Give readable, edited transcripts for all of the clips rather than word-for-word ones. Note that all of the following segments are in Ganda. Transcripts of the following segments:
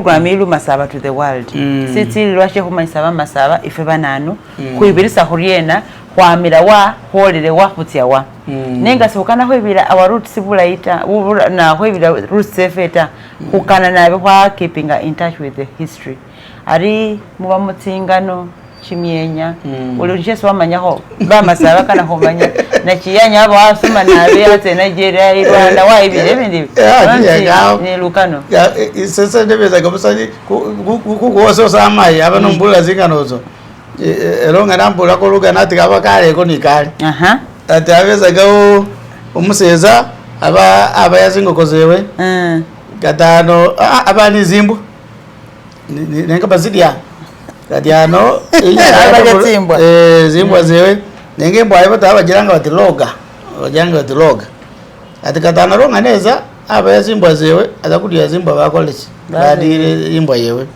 program ilu masaba to the world siti lwashe huma isaba masaba ife bananu kuibirisa huriena kwamira wa holere wa putya wa nenga sokana hwebira our roots sibulaita na hwebira roots sefeta kukana nabe kwa keeping in touch with the history ari muba mutingano chimyenya ulunje wamanyaho ba masaba kana homanya na kiyanya abo asoma nabe ate Nigeria Rwanda wa ibire bindi ni lukano isese ndebeza kabusani kuko sama yaba nombula zinganozo eronga nambula ko luga nati kabakale ko nikale ati abeza gawo umuseza aba yazingokozewe gatano abani zimbu nenga bazidia kadiano zimbwa zewe nenge mbwa ibo tabagiranga batiloga bajanga batiloga ati katana ronga neza aba yazimbwa zewe azakudiya zimbwa bakoleki badire imbwa yewe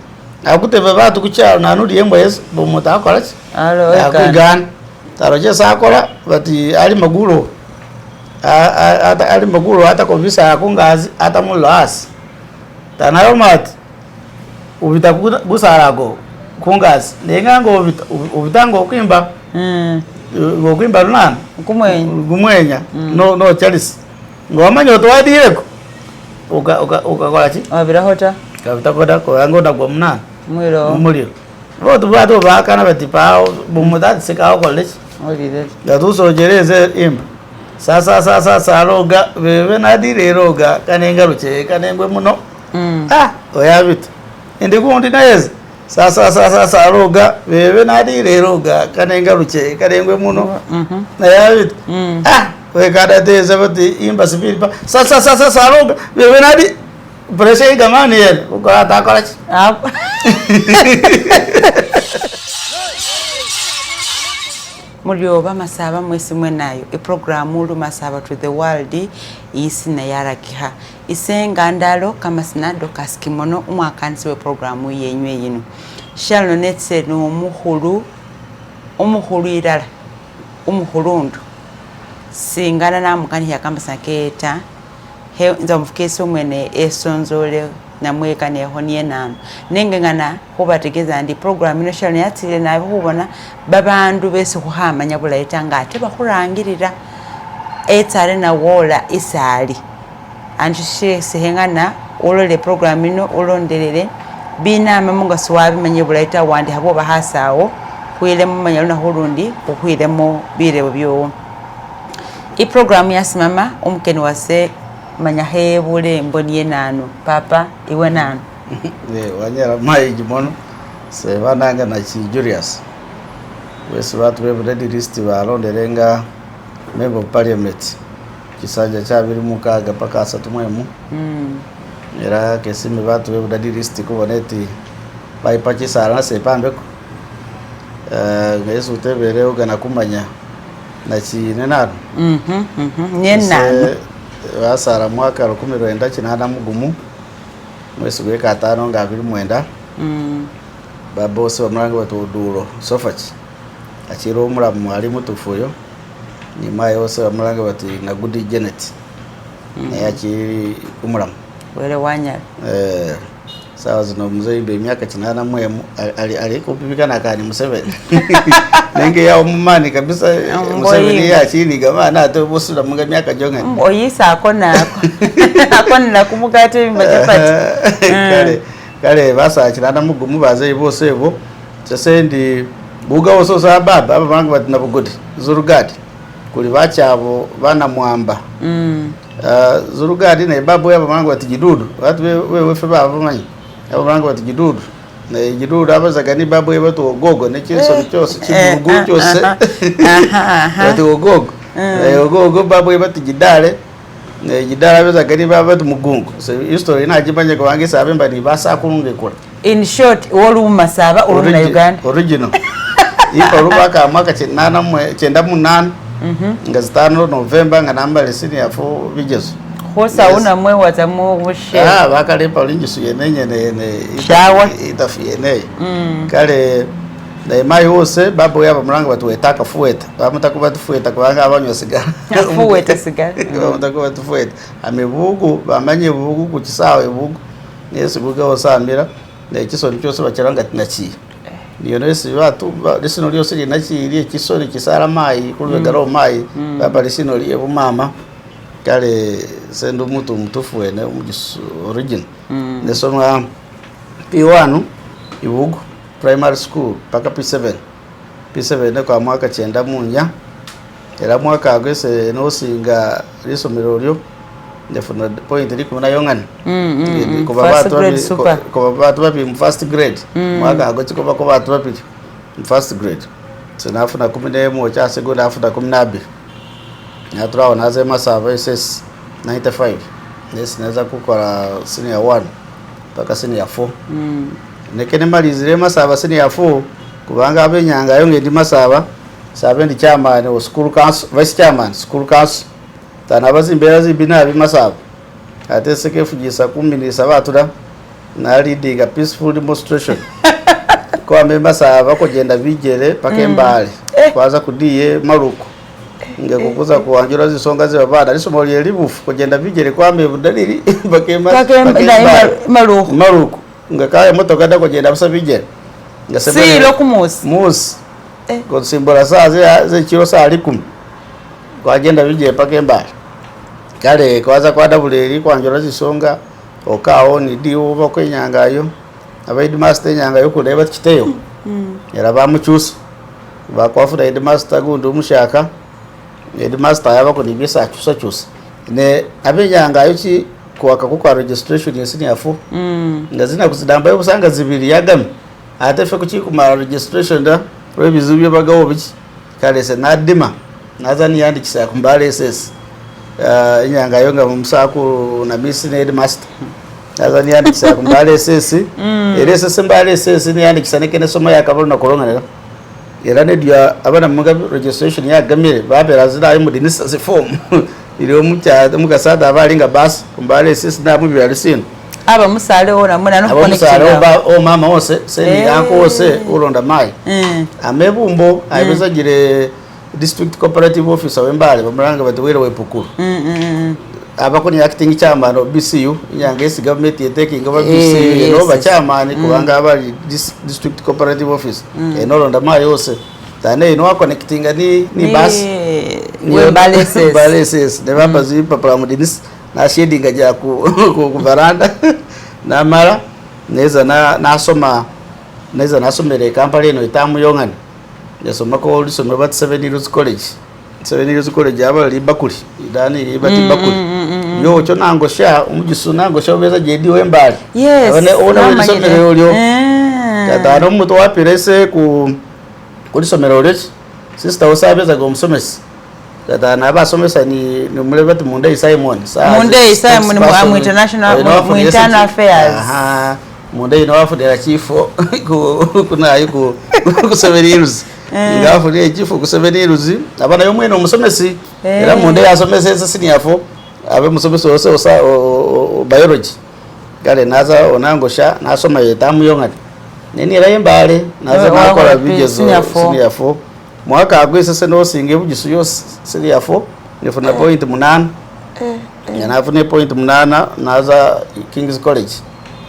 akutebe batu kucyaro nanuri imbwa yesu bomuta akoleki akugana taroje sakola bati ali maguro ali maguro atakovisa akungazi atamulas tanaromati ubita gusarago kungazi nengango ubitango kwimba ngokwimba lunana kumwenya no Charles ngomanya to wadireko uka chi abirahota kabitakoda ko yango ndagwa munana muliro botu bado bakana batipao bumuda sikaho college olide yatusojereze imba sasa roga bebe nadire roga kanengaruche kanengwe muno oyabita ndikundi nayeze sasa roga bebe nadire roga kanengaruche kanengwe muno nayabita we kada teze bati imba sipilipa sasa roga bebe nadi pressure gamani yele ukata kolachi Mulioba masaba mwesi mwenayo program ulu masaba to the world isi na yarakiha isenga ndalo kama sinado kaskimono umwakansi we programu yenywe yinu shalo netse no umuhulu irala umuhulundu singana na mukani ya kama saketa he nza mfukeso mwene esonzole na mweka ne honie nano nengengana kubategeza ndi program ino shalo yatile na hubona babandu bese kuhama nyabula itanga ate bakurangirira etare na wola isali anjishe sehengana olole program ino olondelele bina mamunga swabi manyebula ita wandi habo bahasawo kwile mumanyaluna hulundi kukwile mu bire byo I program yasimama umkeni wase manyahebule mboniye nano papa iwe nano wanyera maiji mono se bananga na chi Julius wese watu bebe list balonderenga member of parliament kisanja cha biri mukaga paka satumwemu era kesime watu bebe list ko boneti bai pachisara se pambeko ngesu tebere ugana kumanya na chi nenano nyenano wasara mwaka 10 kinana mugumu mwezi gweka 5 ngabiri mwenda babose bamrango batuduro sofachi achiro umuramu mwali mutufuyo nyuma yose bamrango bati na good Janet yachi umuramu wele wanya sawa zino mzee be myaka kinana mwemu ali kupimika na kani Museveni nenge ya umumani kabisa Museveni ya chini kama na to busula munga myaka jonga oyisa akona akona kumukate mbachapati kale basa kinana mugumu baze bose bo sesendi buga woso sa baba aba bangu batina bugudi zurugadi kuli bachabo bana mwamba zurugadi na babu yaba bangu batigidudu watu wewe fe baba manyi aba bangu batigidudu na igidudu abazaga ni babu yebato ogogo ne cyeso cyose kibugu cyose bato ogogo ogogo babu yebatigidale ne gidala abazaga ni baba tumugungu so history najibanye ko wange sabe mbani basa kulunge kula in short wolu masaba ulu na Uganda original ipo rubaka mwaka 98 ngazitano November nganamba lesini yafo bigezo hosa una mwe watamu bushe bakalepa lingisu yenenye ne shawa itafiene kale na mai hose babo yaba muranga batuwetaka fueta bamutaka batufueta kubanga abanywa sigara fueta sigara bamutaka batufueta amebugu bamanye bugu kukisawe bugu nesibuga osambira nekisoni kyose bakiranga tinaki niyo nesi batu lisino lyose linakiri ekisoni kisara mayi kulubegaro mayi baba lisino liye bumama kale sendo mutu mutufu wene origin nesoma P1 Ibugu primary school paka P7 ne kwa mwaka 9 munya era mwaka agwese nosinga lisomero lyo ndefuna point liko na yongani kuba batu bapi mu first grade mwaka agoti kuba batu bapi mu first grade sinafuna 11 cha second afuna 12 nyatura onaze masava SS 95 nesinaweza kukora senior 1 paka senior 4 nekene malizire masava senior 4 kubanga abenyanga yonge ndi masava sabendi chairman o school council vice chairman school council tana bazimbera zibina bimasaba ate sekefugisa 10 batula na leading a peaceful demonstration kwa membasaba kugenda bijere pake mbali kwaza kudiye maruko ngekukuza kuwanjura zisonga ze babana lisomo libufu kugenda bijere kwa mebudaliri pake maruko ngakaya motoka da kugenda busa bijere si lokumusi musi ko simbola saa ze kiro saa 10 kwagenda bijere pake mbali kale kwaza kwa dabuleli kwanjura zisonga okawo ni diwo bakwenyangayo abaidi master nyangayo kuleba kiteyo era bamuchusa bakwafuna ide master gundu mushaka ide master yaba ko nibisa chusa ne abenyangayo ki kwaka ku registration yesini yafu ngazina kuzidamba yo busanga zibiri yagame atefe kuki kuma registration da rebizubye bagawo biki kale se nadima nazani yandikisa kumbale SS inyanga yonga mumsaku na misi ne master nazani yandikisa kumbale SS SS mbale SS ni yandikisa nekene somo yakabona na koronga era ne dia abana muga registration ya gamire babera zira ayi mudinisa se form iliyo mukasada abalinga bas kumbale SS na mu byalisino aba musale ona muna no connection o mama ose sendi yanko ose uronda mai amebumbo ayibezagire district cooperative officer wembale bamuranga batwere wepukuru abakoni acting chairman BCU nyangesi government yeteki ngaba BCU no ba chairman kubanga abali district cooperative office enoronda mai yose tane ino connecting ni bus wembaleses ne baba zipa pramudinis na shedi ngaja ku varanda na mara neza nasomere kampani no itamu yongani yasoma ko lisomero bat 7 years college aba libakuli idani libati bakuli yo cyo nango sha umugisu nango sha beza jedi wembali ona lisomero lyo katano muto wapirese ku lisomero lyo sister osabeza go musomesi katana abasomesa ni mulebati Monday Simon mu international affairs Monday no afudera chifo kuna yuko kuseberiruzi ngafudera chifo kuseberiruzi abana yo mwene umusomesi era Monday asomesa ese siniafo abe musomesi ose osa biology kale naza onangosha nasoma yetamu yongati neni era yembale naza nakora video siniafo mwaka agwese se no singe bugisu yose siniafo nifuna point 8 yanafune point 8 naza King's College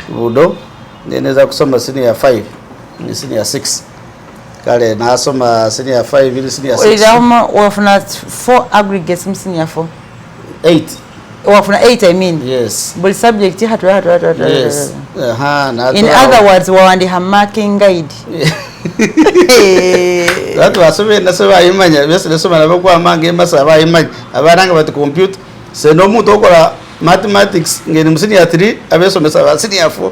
budo neneza kusoma senior 5 ni senior 6 kale nasoma senior 5 ili senior 6 ulizama wafuna 4 aggregates senior 4 8 wafuna 8 I mean yes but subject hatu yes na in other words wawandi marking guide watu wasome nasoma imanya bese nasoma nabakwa mange masaba imanya abaranga bati computer se no muto okora mathematics ngeni musini ya 3 abesomesa basini ya 4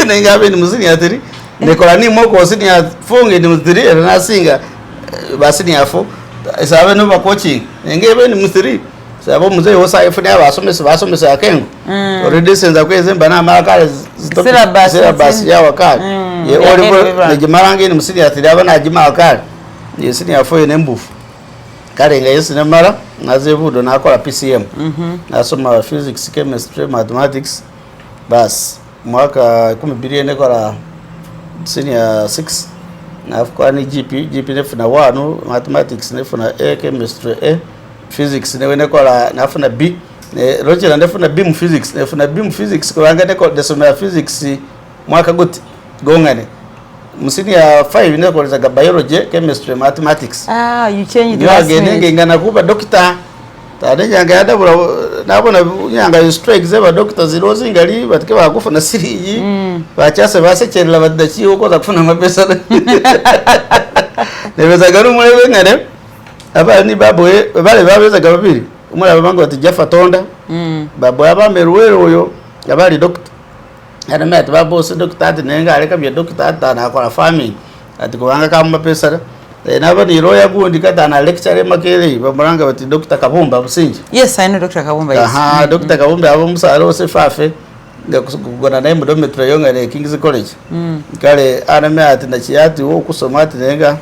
nengabe ni musini ya 3 nekora ni moko musini ya 4 ngeni musini era nasinga basini ya 4 isabe no ba coaching ngebe ni musiri sabo muze wosa ifune abasomesa akengo already senza kweze mbana makale syllabus ya wakale ye olibo nejimarange ni musini ya 3 abana ajima wakale yesini ya 4 nembufu kale nga yesi nemara nazebudo nakora PCM nasoma physics chemistry mathematics bas mwaka 12 nekora senior 6 nafukwa ni GP nefuna 1 mathematics nefuna A chemistry A physics nekora nafuna B rochera ndefuna beam physics ndefuna beam physics kubanga ndeko ndesomera physics mwaka guti gongane musini ya 5 ndeko za biology chemistry mathematics you changed the last minute ngana kuba doctor tade nyanga yadabura nabona nyanga strike zeba doctor zirozi ngali batike bakufuna siri bachase basecherera badachi uko za kufuna mapesa nebeza garu mulebe ngane abani babwe bale babeza gababiri umula babango ati Jaffa Tonda babo abameruwero oyo yabali doctor ana mate babo se doctor ati nenga aleka bya doctor ata na akora farming ati kubanga kama pesa naba ni roya gundi kata na lecture makere bamuranga bati Dr. Kabumba Businji. Yes, I know Dr. Kabumba. Aha, Dr. Kabumba abo musalo se fafe ngakugona naye mudometro yonga ne King's College. Kale aname ati na chiati wo kusoma ati nenga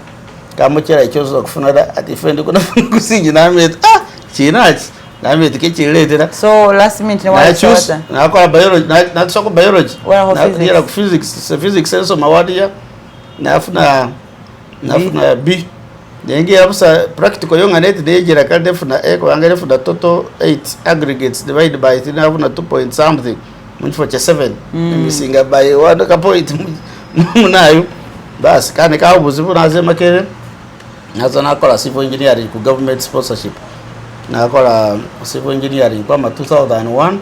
kamuchera ichozo kufuna ati friend kuna kusinji na ame chinachi na ame tikechilete. So last minute na choose na kwa biology na tsoko biology. Na physics senso mawadi ya nafuna B nenge yabusa practical yonga net dejera kandi defuna e ko angere funa total 8 aggregates divided by 3 nafuna 2 point something munfo cha 7 misinga by 1 ka point munayo bas kane ka ubuzibu nazema kere nazo nakola civil engineering ku government sponsorship nakola civil engineering kwa 2001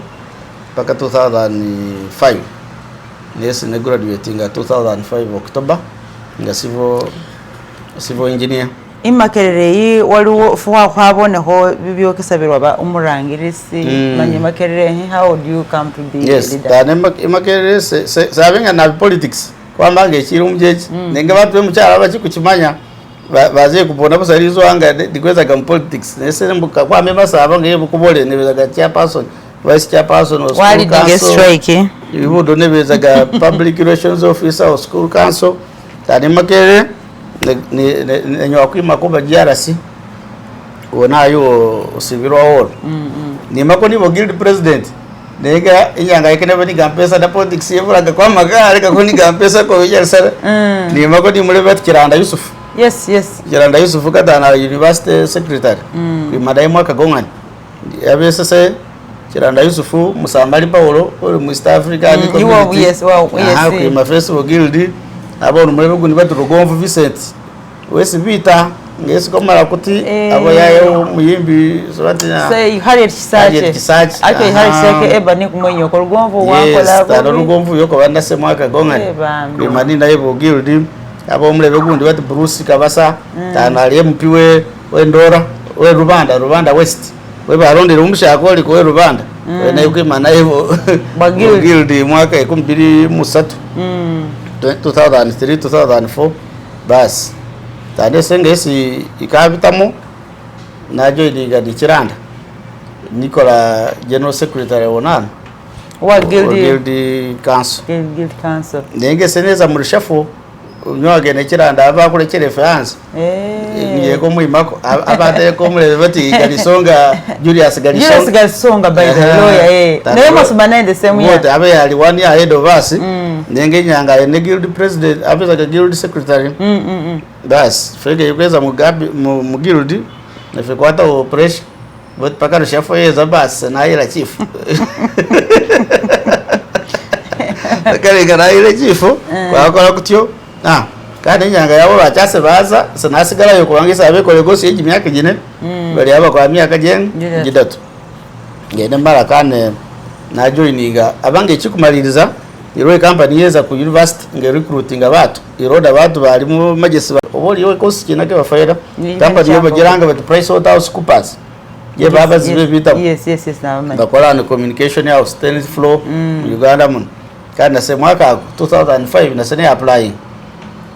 mpaka 2005 nesi ne graduating 2005 October nga civil engineer Imakerere yi waliwo fuwa kwaboneho bibyokesabirwa ba umurangirisi manye makerere how do you come to be yes, leader? Yes, imakerere sabenga na politics kwambange kiri umjeje nenge batwe mucyara bakikukimanya baze kubona busarizo anga dikweza ga politics nese mbuka kwa mema saba ngeye bukubole nebezaga chairperson vice chairperson of school council strike ibudo nebezaga public relations officer of school council tani makere ni nyakwima kuba JRC onayo sibirwa horo ni makoni bo guild president nega inyanga ikene bani gampesa da politics yevuraga kwa magare ka koni gampesa ko yersara ni makoni mulebet Kiranda Yusuf yes Kiranda Yusuf kadana university secretary imada mwaka gongani yabese Kiranda Yusuf Musambali Paulo mu East Africa ni community yes ku ma Facebook guild abona muri buguni baturugomvu Vincent wese bita ngese komara kuti abo yayo muyimbi sobatina say Harriet Kisache ake Harriet Kisache eba ni kumwenyo ko rugomvu wakola yes rugomvu yoko banda se mwaka gongani imani na yebo guild abo muri buguni bati Bruce Kabasa tanaliye mpiwe wendora we Rubanda West we barondera umushako liko we Rubanda we nayo kwimana yebo guild mwaka 2003 2003 2004 bas tande sengesi ikabitamo najo iliga di Kiranda Nicola General Secretary onana wa guild council nenge seneza murishafu nyoge ne Kiranda abakure kire France yego mwimako abate ko mure bati Galisonga Julius Galisonga by the lawyer naye masubana the same year abe yali one year ahead of us nenge nyanga ne guild president abeza ga guild secretary bas fege yukweza mugabi mu guild na fege kwata operation but pakaro chef yeza bas na ila chief kale gara ila chief kwa kwa kutyo kandi nyanga yabo bachase baza sanasigara yo kubangisa abekole gosi y'igi myaka gine bari aba kwa myaka gidatu ngene mara kane na joininga abange kikumaliriza iro company yeza ku university nge recruiting abantu iroda abantu bari mu magesi oboli yo kosi kinake bafaira company yo bagiranga but price house coopers ye baba zibe bita yes na mama bakora na communication house tennis floor Uganda mun kana se mwaka 2005 na sene applying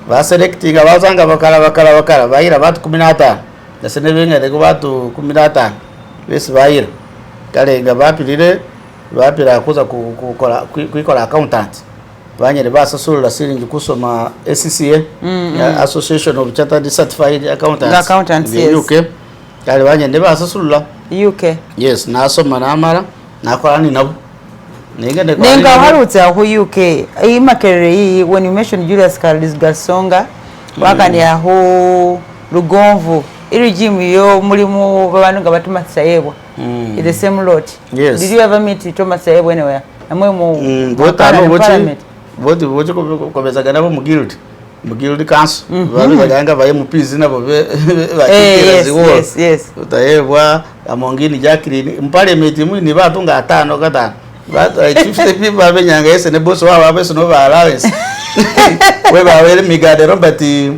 baselecting abazanga bakara bayira batu 15 na sene benga de batu 15 bese bayira kale nga bapira kuza kuikola accountant banyere basasula siringi kusoma ACCA Association of Chartered Certified Accountants yes. UK kale banyere basasula UK yes nasoma namara nakolani nabo nenga harutse aho UK imakerere when you mention Julius Galisonga wakani aho Rugomvu regime yo mulimu babantu nga batuma sayebwa the same lot. Yes. Did you ever meet Thomas Sayebwa anywhere? Amwe mu parliament. Vote kobeza nabo mu guild council. Babizaganga baye mu peace nabo yes. Utayebwa amongini Jacqueline mu parliament mu ni batu nga 5 gatano. But 50 people abenyanga ese ne boss wabo abeso no ba allowance. We ba wele migade robati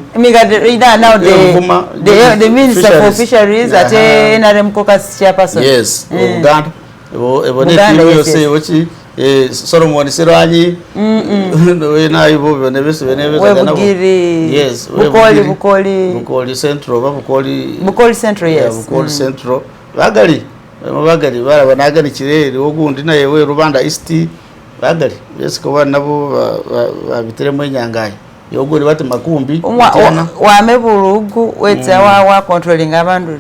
ida now the minister for fisheries at NRM caucus chairperson. Yes, Uganda. Ebone timu yose wochi Solomon Siranyi we na ibo nebese kana. Yes, Bukoli Central, Bukoli Central, yes. Bukoli Central. Bagari bara banagani kirere ogundi na yewe Rubanda East bagari yes ko nabo babitere mu nyangaye yoguri bati makumbi wa meburugu wetsa wa controlling abantu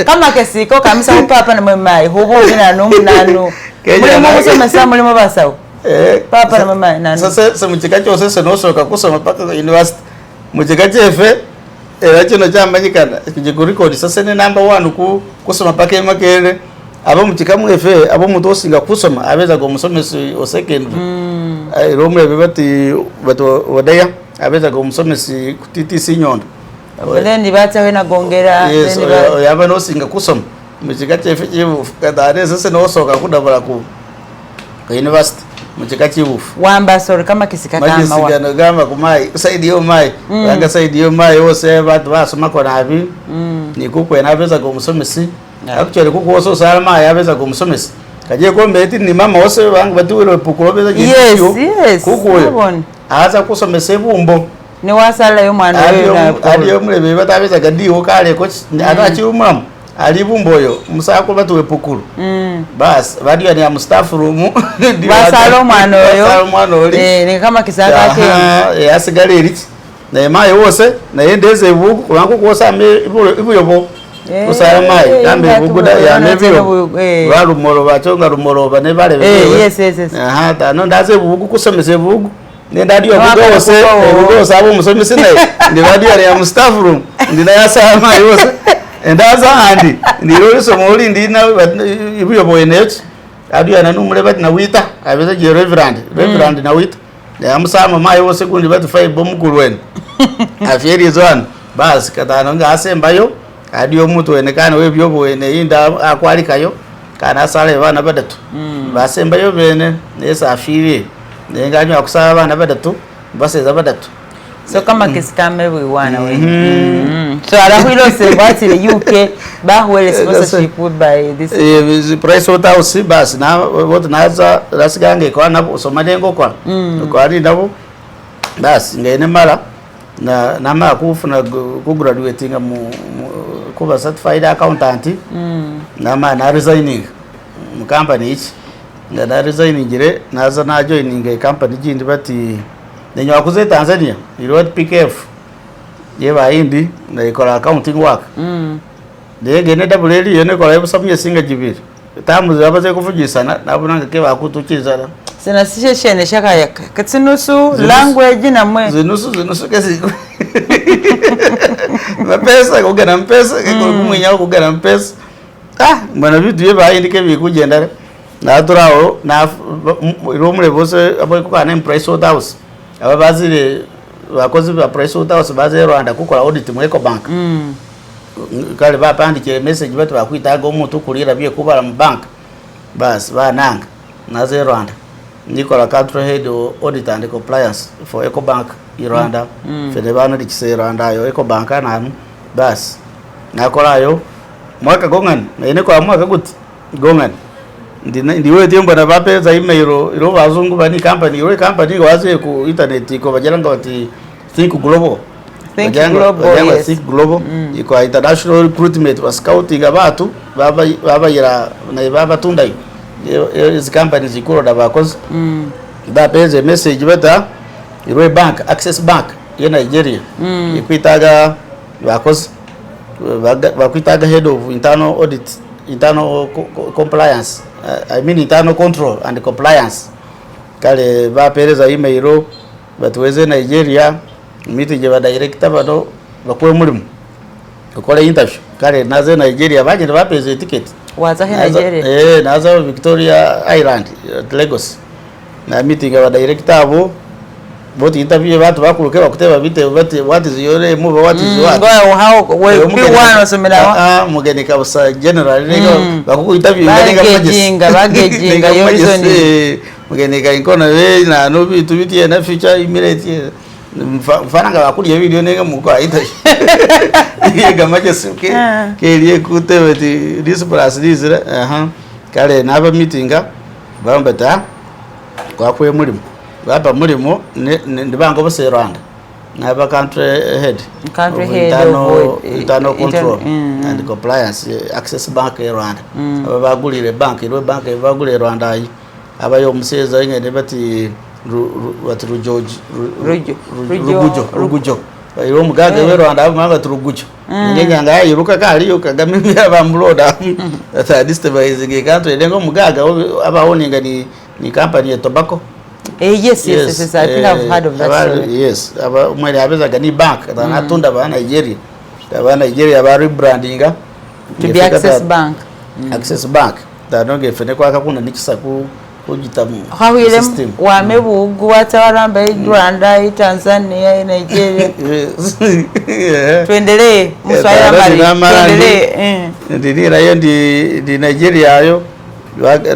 kama kesiko kamisa upapa na mama hubo ina numunano mulimo kusoma mulimo basawo papa na mama nanu sasa muchika cyose se no soka kusoma paka university muchika chefe era kino cyamanyikana kije record sasa ne number 1 kusoma paka emakere abo muchika mwefe abo mutosinga kusoma abeza go musomesi o secondary romwe bebati bato wadaya abeza go musomesi kutiti Nyondo Belendi bata wena gongera yaba no singa kusoma muchika chefe chivu kadare sasa no soka kudabara ku university muchika chivu wamba sorry kama kisika kama wa gama kumai saidi yo mai yanga saidi yo mai wose batu basoma kona abi ni kukwe nabeza go musomesi actually kuko so salama yabeza go musomesi kaje ko mbeti ni mama wose bangu batuwe pukulo beza giyo yes kuko aza kusomesa bumbo ni wasala yo mwana wewe aliyo mlebe batabeza gadiwo kale ko atachi umam ali bumboyo musako batuwe pukulu bas badio ni amstaff room basalo mwana yo ni kama kisaka ke asigaleri na maye wose na yendeze buku wangu kosa ibuyobo usara mai kambe buguda ya nebyo barumoro batonga rumoro bane bare yes aha tano ndaze buku kusomese buku nendadio bugose abo musomese naye ndibadio ya mustaff room ndina yasa mai wose endaza handi ndiro somoli ndina ibuyo boyenet adio na numure bati na wita abeza je reverend na wita ya musama mai wose kundi bati 5 bomukulweni afyeri zone bas katano ngasembayo adio mutu enekana we byobo ene inda akwalikayo kana sale bana badatu basembayo bene nesa afiri nenganyo akusaba bana badatu baseza badatu so kama kisikame we wana we so ala hilo se bati the UK ba wele sponsorship by this price house bas na what naza rasigange kwa na somalengo kwa kwa ali ndabo bas ngene mara na nama kufuna ku graduating mu kuba certified accountant nama na resigning mu company ichi na resigning jire naza na joining company jindi bati nenyo akuze Tanzania ilo PKF yeba indi na ikola accounting work ndege ne double yene kola yebusomye singa jibiri tamu zabaze kufujisana nabunanga ke bakutukizana sina shene shaka yaka katsinusu language na mwe zinusu kesi mapesa kugana mpesa kumwinya kugana mpesa mwana vitu yeba indike bikugenda na turao na romule bose abo kukana price house aba bazire bakozi ba price house baze Rwanda kukola audit mu Ecobank kale bapandike message batu bakwitaga omuntu kulira bye kubala mu bank bas bananga naze Rwanda Nicola country head audit and compliance for Ecobank Rwanda fede bana dikise Rwanda yo Ecobank nanu bas nakolayo mwaka gongan ine kwa mwaka guti gongan ndiwe tembo na bapeza email iro bazungu bani company yo company waze ku internet ko bajalanga bati think global Think global iko international recruitment was scouting abantu babayira na baba tundayo is companies ikoro da bakozi bapeze message beta iro bank Access Bank ya Nigeria ikwitaga bakozi bakwitaga head of internal audit internal compliance I mean internal control and compliance kale bapeleza email batuweze Nigeria miti je ba director bado bakuwe mulimu okole interview kale naze Nigeria bagenda bapeze ticket waza he Nigeria naza Victoria Island Lagos na meeting aba director abo boti interview abantu bakuluke bakuteba bite what is your move what is what ngo how we one somela mugeni kabisa general nego bakuku interview bagejinga yo reason mugeni ka inkona we na no bitu biti na future immediate mfana nga bakuli video nega muko aita yega maje suke keliye kutebe ti this plus this kale naba meetinga bambata kwa kwe mulimo baba mulimo ndibango bose Rwanda naba country head internal control and compliance access bank Rwanda aba bagulire bank ro bank bagulire Rwanda yi abayo museza ngene bati rugujo iyo mugaga we Rwanda abanga turugujo ngenyanga yiruka kali yo Kagame abamloda that destabilizing country lengo mugaga abaoninga ni company ya tobacco yes I think I've heard of that story. Yes aba mwele abezaga ni bank atunda ba Nigeria ba rebrandinga to be Access Bank Access Bank danonge fene kwa kakuna nikisaku kujitamu system wa mebugu watawaramba Rwanda Tanzania Nigeria tuendelee mswaya mbali tuendelee rayo ndi Nigeria ayo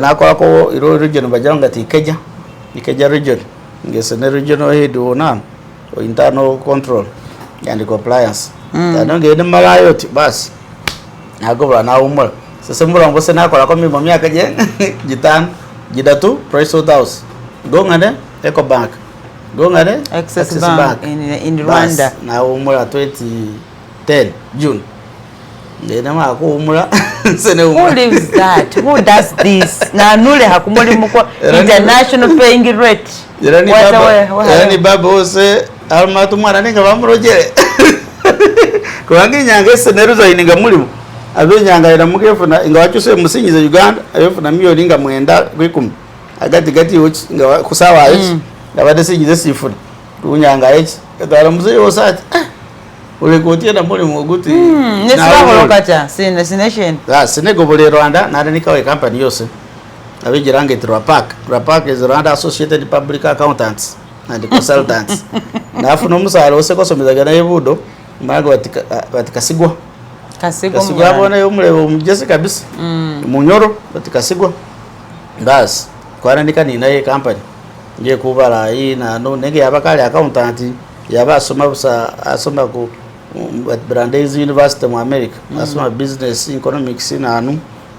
nakora ko iro region bajanga tikeja region ngesene regional head ona internal control and compliance danonge ne malayo bas nagobra na umur sasa murango se nakora ko mimo myaka je jitan jidatu Price House gongane Eco Bank gongane Access Bank in Rwanda na umura 2010 June ndena mako umura sene umura who lives that who does this na nule hakumuli mko international paying rate yani baba ose almatu mwana ninga bamurogere kuwangi nyanga seneru zo ininga mulimo abe nyanga ira mukefuna inga wachuse musinyiza Uganda ayofuna miliyoni nga 9 agati uchi nga kusawa ichi ngabade sinyize sifuna kunyanga ichi kadara muze yosati ule kotie na mulimo guti nesaba lokata sination sinego bole Rwanda na nikawe company yose abejirange Trapak is Rwanda Associated Public Accountants and Consultants nafu no musaro ose kosomezaga na yebudo mago batikasigwa kasigwa bona yo murebo mugese kabisa munyoro batikasigwa bas kwaranika ni naye company ngiye kubara yi na no nege yabakali accountant yabasoma busa asoma ku Brandeis University mu America asoma business economics na anu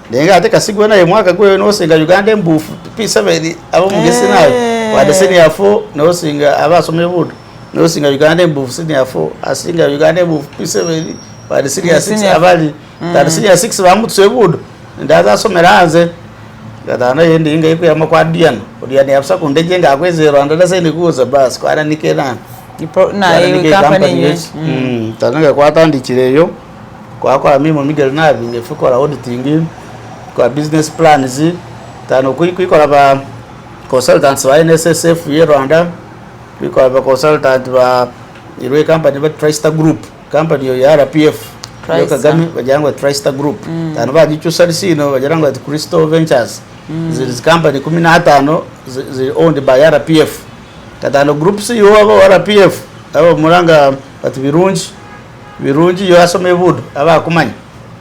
ndenga ate kasigwa naye mwaka gwe no singa Uganda mbufu P7 abo mugese nayo wadeseni yafo no singa abasoma budo no singa Uganda mbufu sini yafo asinga Uganda mbufu P7 bari serious 6 abali tari serious 6 bamutse budo ndaza someranze gatana yende inga iko ya makwadiana odiani yapsa kundeje nga kweze Rwanda ndase ni kuza bas kwa nikena na iyo company tananga kwa tandikireyo kwa mimi Miguel Nabi ngefuko la auditing kwa business plans tano kuikora ba consultants wa NSSF ye Rwanda kuikora ba consultant ba irwe company ba Tristar Group company yo ya RPF yo Kagame bajangwa Tristar Group tano bagichusa sino bajangwa Crystal Ventures zili company 15 zi owned by RPF katano groups yo abo RPF abo muranga ati birungi yo asome budo aba kumanya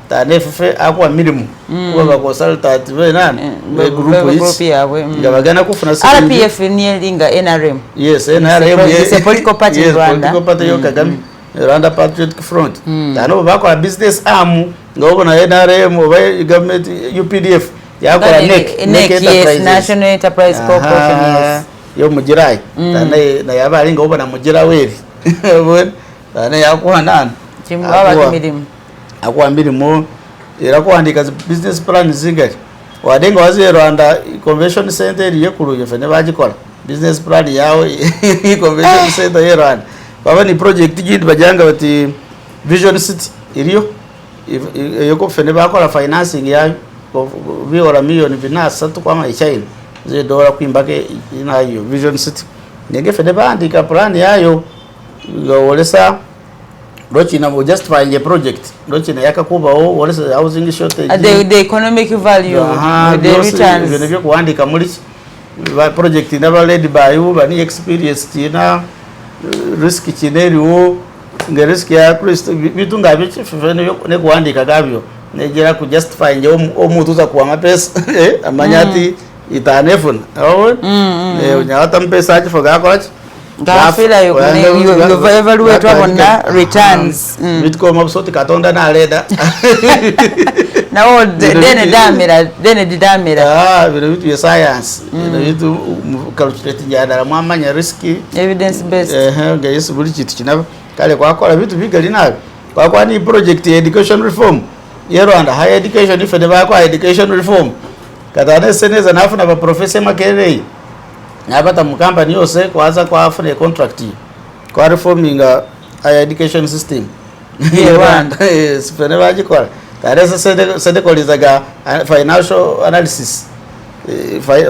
tane fefe akwa milimu kuba ba consultant we nani we group yawe ngabagana kufuna RPF ni linga NRM yes NRM is a political party in Rwanda political party yo Kagame Rwanda Patriotic Front tano bako business arm ngabo na NRM oba government UPDF yakora NEC National Enterprise Corporation yes yo mujirai tane na yabali ngabo na mujira weri tane yakwa nani chimbaba kimilimu akwa milimo era kuandika business plan zingati wadenga wazi Rwanda Convention Center yekuru yefene bagikora business plan yawe Convention Center ye Rwanda baba ni project gindi bajanga bati Vision City iriyo yoko fene bakora financing yayo biora milioni binasa tukwa China ze dola kwimbake inayo Vision City nenge fene bandika plan yayo ngawolesa Rochina will justify the project. Rochina yakakuba what is the housing shortage? The economic value, the returns. When you kuandika muri project never led by you, but experience tina risk chineriwo nge risk ya Kristo bitu ngabichi fene ne kuandika gabyo negera ku justify nje omuntu za kuwa mapesa amanyati itanefuna unyawata mpesa achi foga kwachi gafira yo evaluate wabona returns bitko mabusoti katonda na leda nawo dene damira bino bitu ya science bitu calculate njadala mwamanya riski evidence based ngayese buli kitu kinaba kale kwakola bitu bigali nabi kwa ni project ya education reform ya Rwanda higher education ifene bakwa education reform katane seneza nafuna ba professor makerei nabata mu company yose kwaza kwa afune contract kwa reforming higher education system ya Rwanda ifene bagikora tarese sede kolizaga financial analysis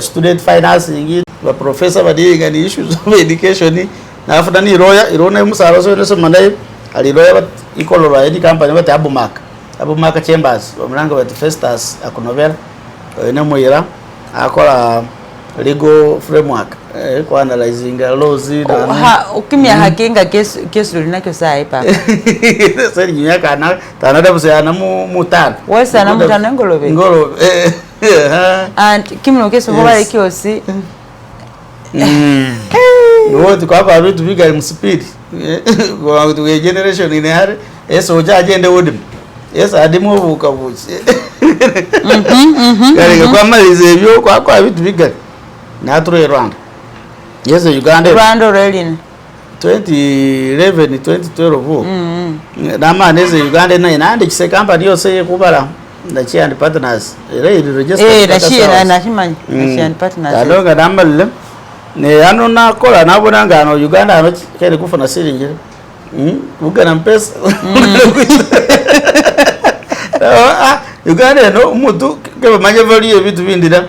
student financing ba professor badiga ni issues of education nafuna ni lawyer irona musaro so mandai ali lawyer ikolora edi company bati abumaka chambers bamulanga bati Festus akunovera nemuyira akola legal framework kwa analyzing laws na ukimya hakinga kesu linakyo sai papa sasa nyanya kana tanada busana mutano wesa na mutano ngolobe and kimno kesu hoba ikyosi wote kwa hapa vitu biga mspeed kwa generation ine hare eso jagende wodim yes adimu bukabuchi kale kwa malize byo kwa vitu biga naturo Rwanda yes Rwanda really 2011 2012 na maneze Uganda na inande kise company yose kubala na chi and partners register na chimanyi chi and partners alonga namalle ne ano na kola nabona ngano Uganda ano kele kufuna sirinje ugana mpesa Uganda no mutu keba manje value vitu bindira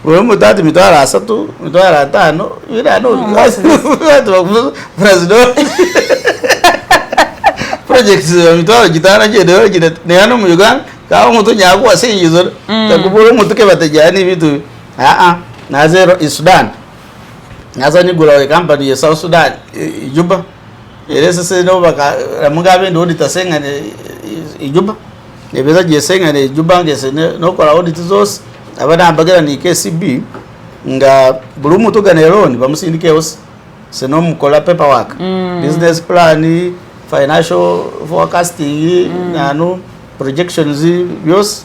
wewe mutati mitwara 3 mitwara 5 ila no watu president project mitwara gitara je ne ano mu Uganda ka mutu nyaku asinyizo takubura mutu keba tajani vitu na zero in Sudan naza ni gura company ya South Sudan Juba elesa se no baka Mugabe ndo ditasenga ne Juba nebeza jesenga ne Juba ngese no kola audit zose abana ambagera ni KCB nga bulumu to ganeroni bamusindike yose se no mukola paperwork business plan financial forecasting nanu projections yose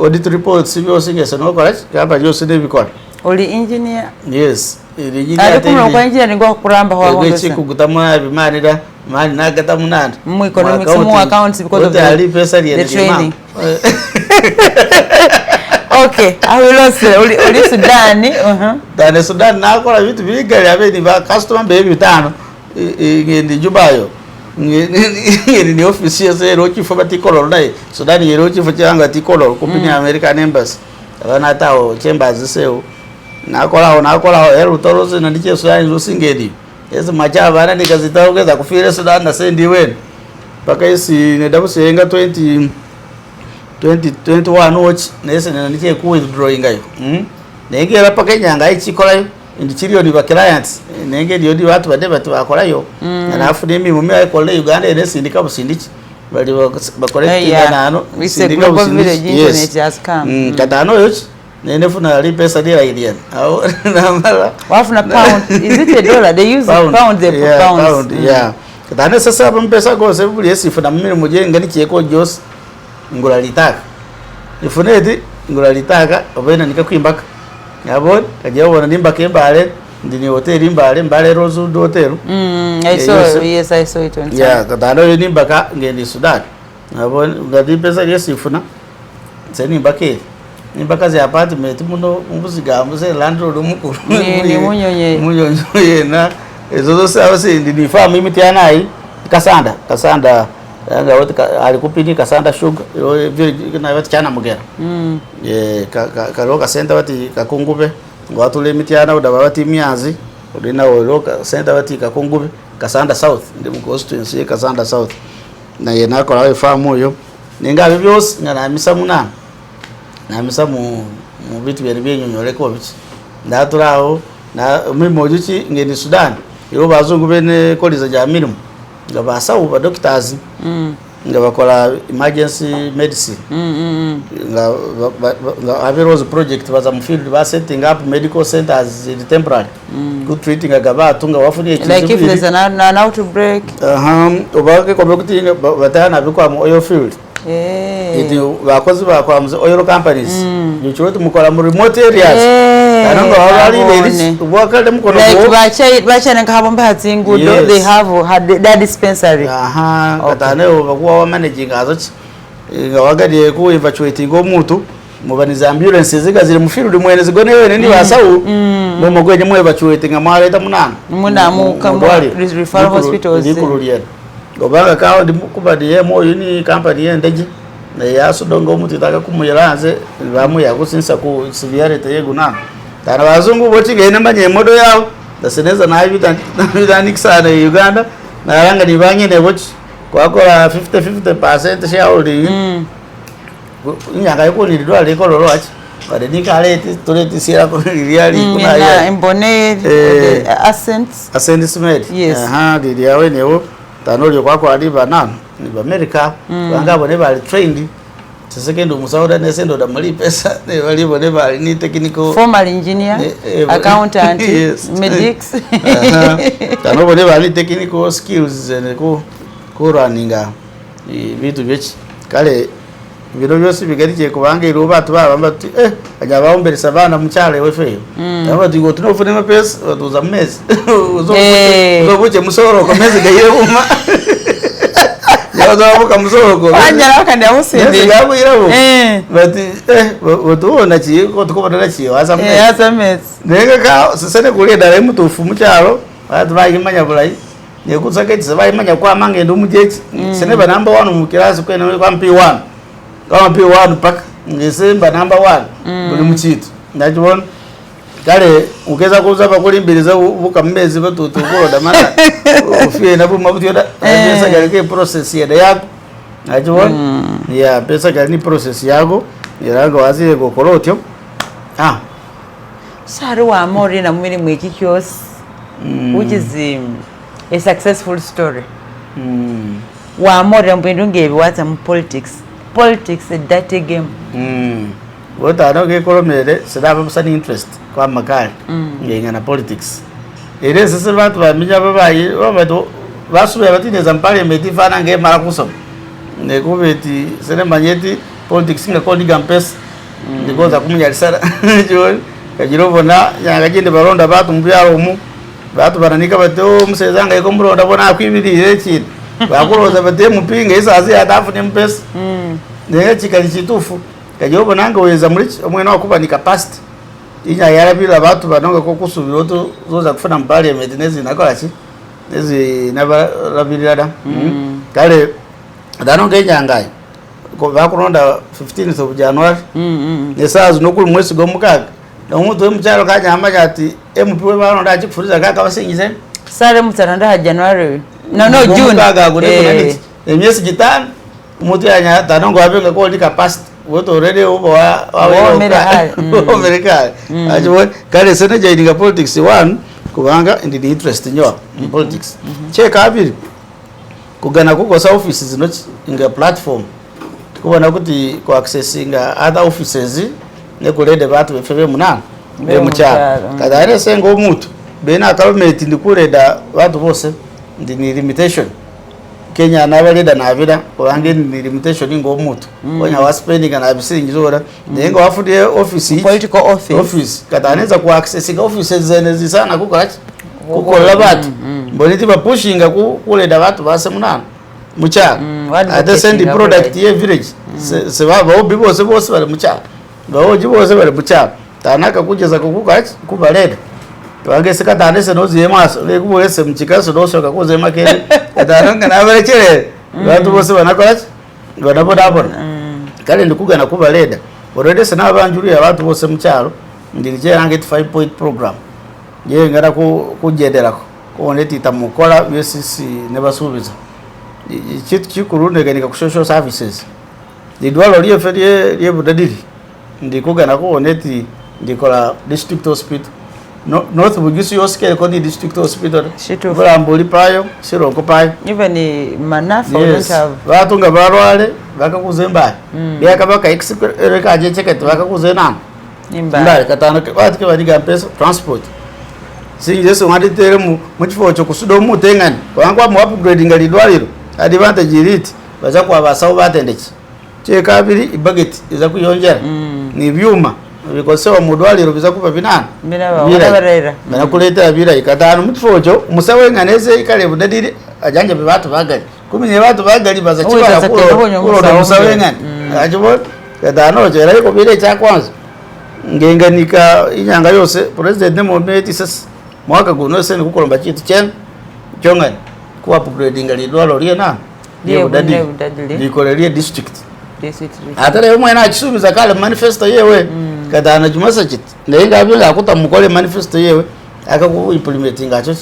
audit reports yose ngese no kola kaba yose ne bikora oli engineer yes engineer kumno kwa engineer ngo kuramba ho ngese kugutamwa bimanira mani nagata munanda mu economics mu accounts because of the training okay awilose oli Sudan dane Sudan nakola vitu bigali abeni ba customer baby 5 ngendi Jubayo ni office yase rochi for particular dai Sudan yerochi for changa particular company American embassy abana tao chambers seo nakola ero toroze na ndiche Sudan zosingedi ese macha bana nikazitaongeza kufira Sudan na sendi wen paka isi nedabu senga 2021 watch nese ndiche ku withdrawing ayo nengera paka nyanga ichikola indichirio ni ba clients nenge dio di watu bade batu bakola yo alafu nimi mumi ayikola Uganda nese ndika busindichi bali bakolekti nano sindika busindichi internet has come katano yoch nene funa ali pesa dira idian au namala wafuna pound is it a dollar they use pound they put pounds yeah katane sasa pesa go se buli esifuna mmiri muje ngani cheko jos ngula litaka ifunedi ngula litaka obena nikakwimbaka yabon kajabona nimbaka embale ndini hotel mbale Rosewood hotel I saw it on yeah katano nimbaka ngeni Sudan yabon ngadi pesa yesifuna seni mbake nimbakazi apartment muno umbuziga mbuze landlord umukuru ni munyonye na ezo zose ndini farm imiti yanayi kasanda anga wote alikupini kasanda sugar vile na wati chana mugera karoka center wati kakungube watu le miti yana udaba wati miazi udina oloka center wati kakungube Kasanda South ndi mu constituency Kasanda South na yena ko lawe farm oyo ninga byose ngana misa munana na misa mu bitu byenyonyoleko bichi ndaturaho na mimojuchi ngeni Sudan iro bazungu bene koliza ja mirimu nga basawu ba doctors nga bakola emergency medicine nga aviroz project baza mu field ba setting up medical centers in temporary good treating agabatu nga wafuni like if there's an outbreak obake ko bekutinga batana bikwa mu oil field iti bakozi bakwa mu oil companies yuchuwetu mukola mu remote areas ananga wabali ladies ubakale mukono like bacha ngabomba hatsingudo they have that dispensary katane bakuwa wa managing azochi ngawagadiye ku evacuating omuntu mubaniza ambulance zigazire mu field mwene zigone wene ndi basawu mu mugwenye mu evacuating amaleta munana mu referral hospitals zikululiyana ngobanga kawo ndi kubadiye mo yuni company yendeje na yasudonga omuntu taka kumuyiranze bamu yakusinsa ku severity yeguna tana bazungu boti gene manye modo yawo daseneza na bidanikisana Uganda na ranga nibanye ne bochi kwakora 50% shareholding nyanga yuko ni dwa liko lolo achi bade nikaleti toleti sira ko really kuna ya imbone assets made didi yawe newo tanolyo kwako ali banana ni America banga bone bali trained sekendo musauda nesendo da mali pesa ne bali bone bali ni technical formal engineer accountant medics tano bone bali technical skills ne ko runninga bitu byechi kale biro byose bigarije kubanga iro batu baba ajya baombere sabana mucyale wefe aba digo tunofune mapesa batuza mezi uzobuke musoro komeze gayire buma yazabuka musoro ko anya bakandi amusinde yabo irabo bati utubona ki ko tukobona ki wasamezi nega ka sesene kule dare mutufu mucyalo batu bayimanya bulayi nekutsake tsabayimanya kwa mange ndo mujechi sene ba number 1 mu class kwene kwa P1 kama P1 pak ngesemba number 1 buli muchitu ndachibona kale ukeza kuza bakuri mbiriza bukamezi batutukoda mana ufie nabu mabutyoda pesa gari ke process ya yako ndachibona ya pesa gari ni process yako yaraga wazire gokorotyo sari wa mori na mwiri mwiki kyose which is a successful story wa mori mbindu ngebi wata mu politics a dirty game wota no ke kolomere sedaba busani interest kwa makali ngenga na politics ere sese bantu baminya babayi babato basube batineza parliament ifana nge mara kusoma ne kubeti sene manyeti politics nga kodi gampes ndigoza kumunyalisara joni kajirobona yangagende baronda batu mbyaro mu batu bananika bato musezanga iko muronda bona akwibirire chini bakuroza bate mupinga isazi atafune mpesa nenge chikali chitufu kajobo nanga weza muri omwene wakuba capacity inya yarabira abantu banonga ko kusubira to zoza kufuna mbali emetinezi nakola chi nezi nabarabirira kale danonga nyangaye ko bakuronda 15th of January nesazi nokuli mwezi gomukaga omuntu wemuchalo kanyamba ati MP we baronda achifuriza kaka basingize sare mutaranda January no June kaga gune emyezi gitano umuntu yanya tanongo abenga ko ndi capacity woto already ubo wa America ajo kale sene jaidinga politics one kubanga ndi interest nyo in politics check abiri kugana kukosa offices no inga platform kubona kuti ko accessinga other offices ne kulede batu befebe munana be mucha kadare sengo omuntu bena government ndikureda batu bose ndi limitation Kenya nabaleda nabira obange ni limitation ngo omuntu onya wa spending na bisingizora nengo wafudiye office political office kataneza ku access offices zenezi sana kukorachi kukola batu boniti ba pushinga kuleda batu base munana mucha ate send product ye village se baba obibo se bose bale mucha baoji bose bale mucha tanaka kugeza kukukachi kubaleda twagese katanese noziye maso lekubulese mchikaso dosoka kuze makere katananga nabarekere bantu bose banakorachi banabodabona kale ndikugana kubaleda oredese nabanjuri abantu bose mucyaro ndirijerange 5 point program ye ngara kujenderako kuoneti tamukola byesisi ne basubiza kitu kikuru neganika ku social services lidwalo lyefe lye budadiri ndikugana kuoneti ndikola district hospital North Bugisi yosikere ko di district hospital bulambuli payo sironko payo even Manafa don't have batunga barwale bakakuzemba byakabaka exereka je chekete bakakuzena imba katana batike badiga pesa transport sinjeso ngaditere mu kifo cyo kusudo mutengani wangwa mu upgrading lidwaliro advantage rate baza kwa basawo batendeki kyekabiri ibageti iza kuyonjera ni byuma bikosewa mudwaliro biza kuba binana birabarera banakuleta bira ikatano mutfojo musawe nganeze ikale budadiri ajanje bibatu bagali kuminye batu bagali baza kibara kulo musawe ngani ajibo katano jera iko bire cha kwanza ngenganika inyanga yose president nemo meti sasa mwaka guno sene kukolomba chitu chen chongani ku upgrading lidwalo liena ye budadiri likolelie district atare umwe na chisubiza kale manifesto yewe kadana jumasa chit nenga bila akutamukole manifesto yewe akaku implementing acho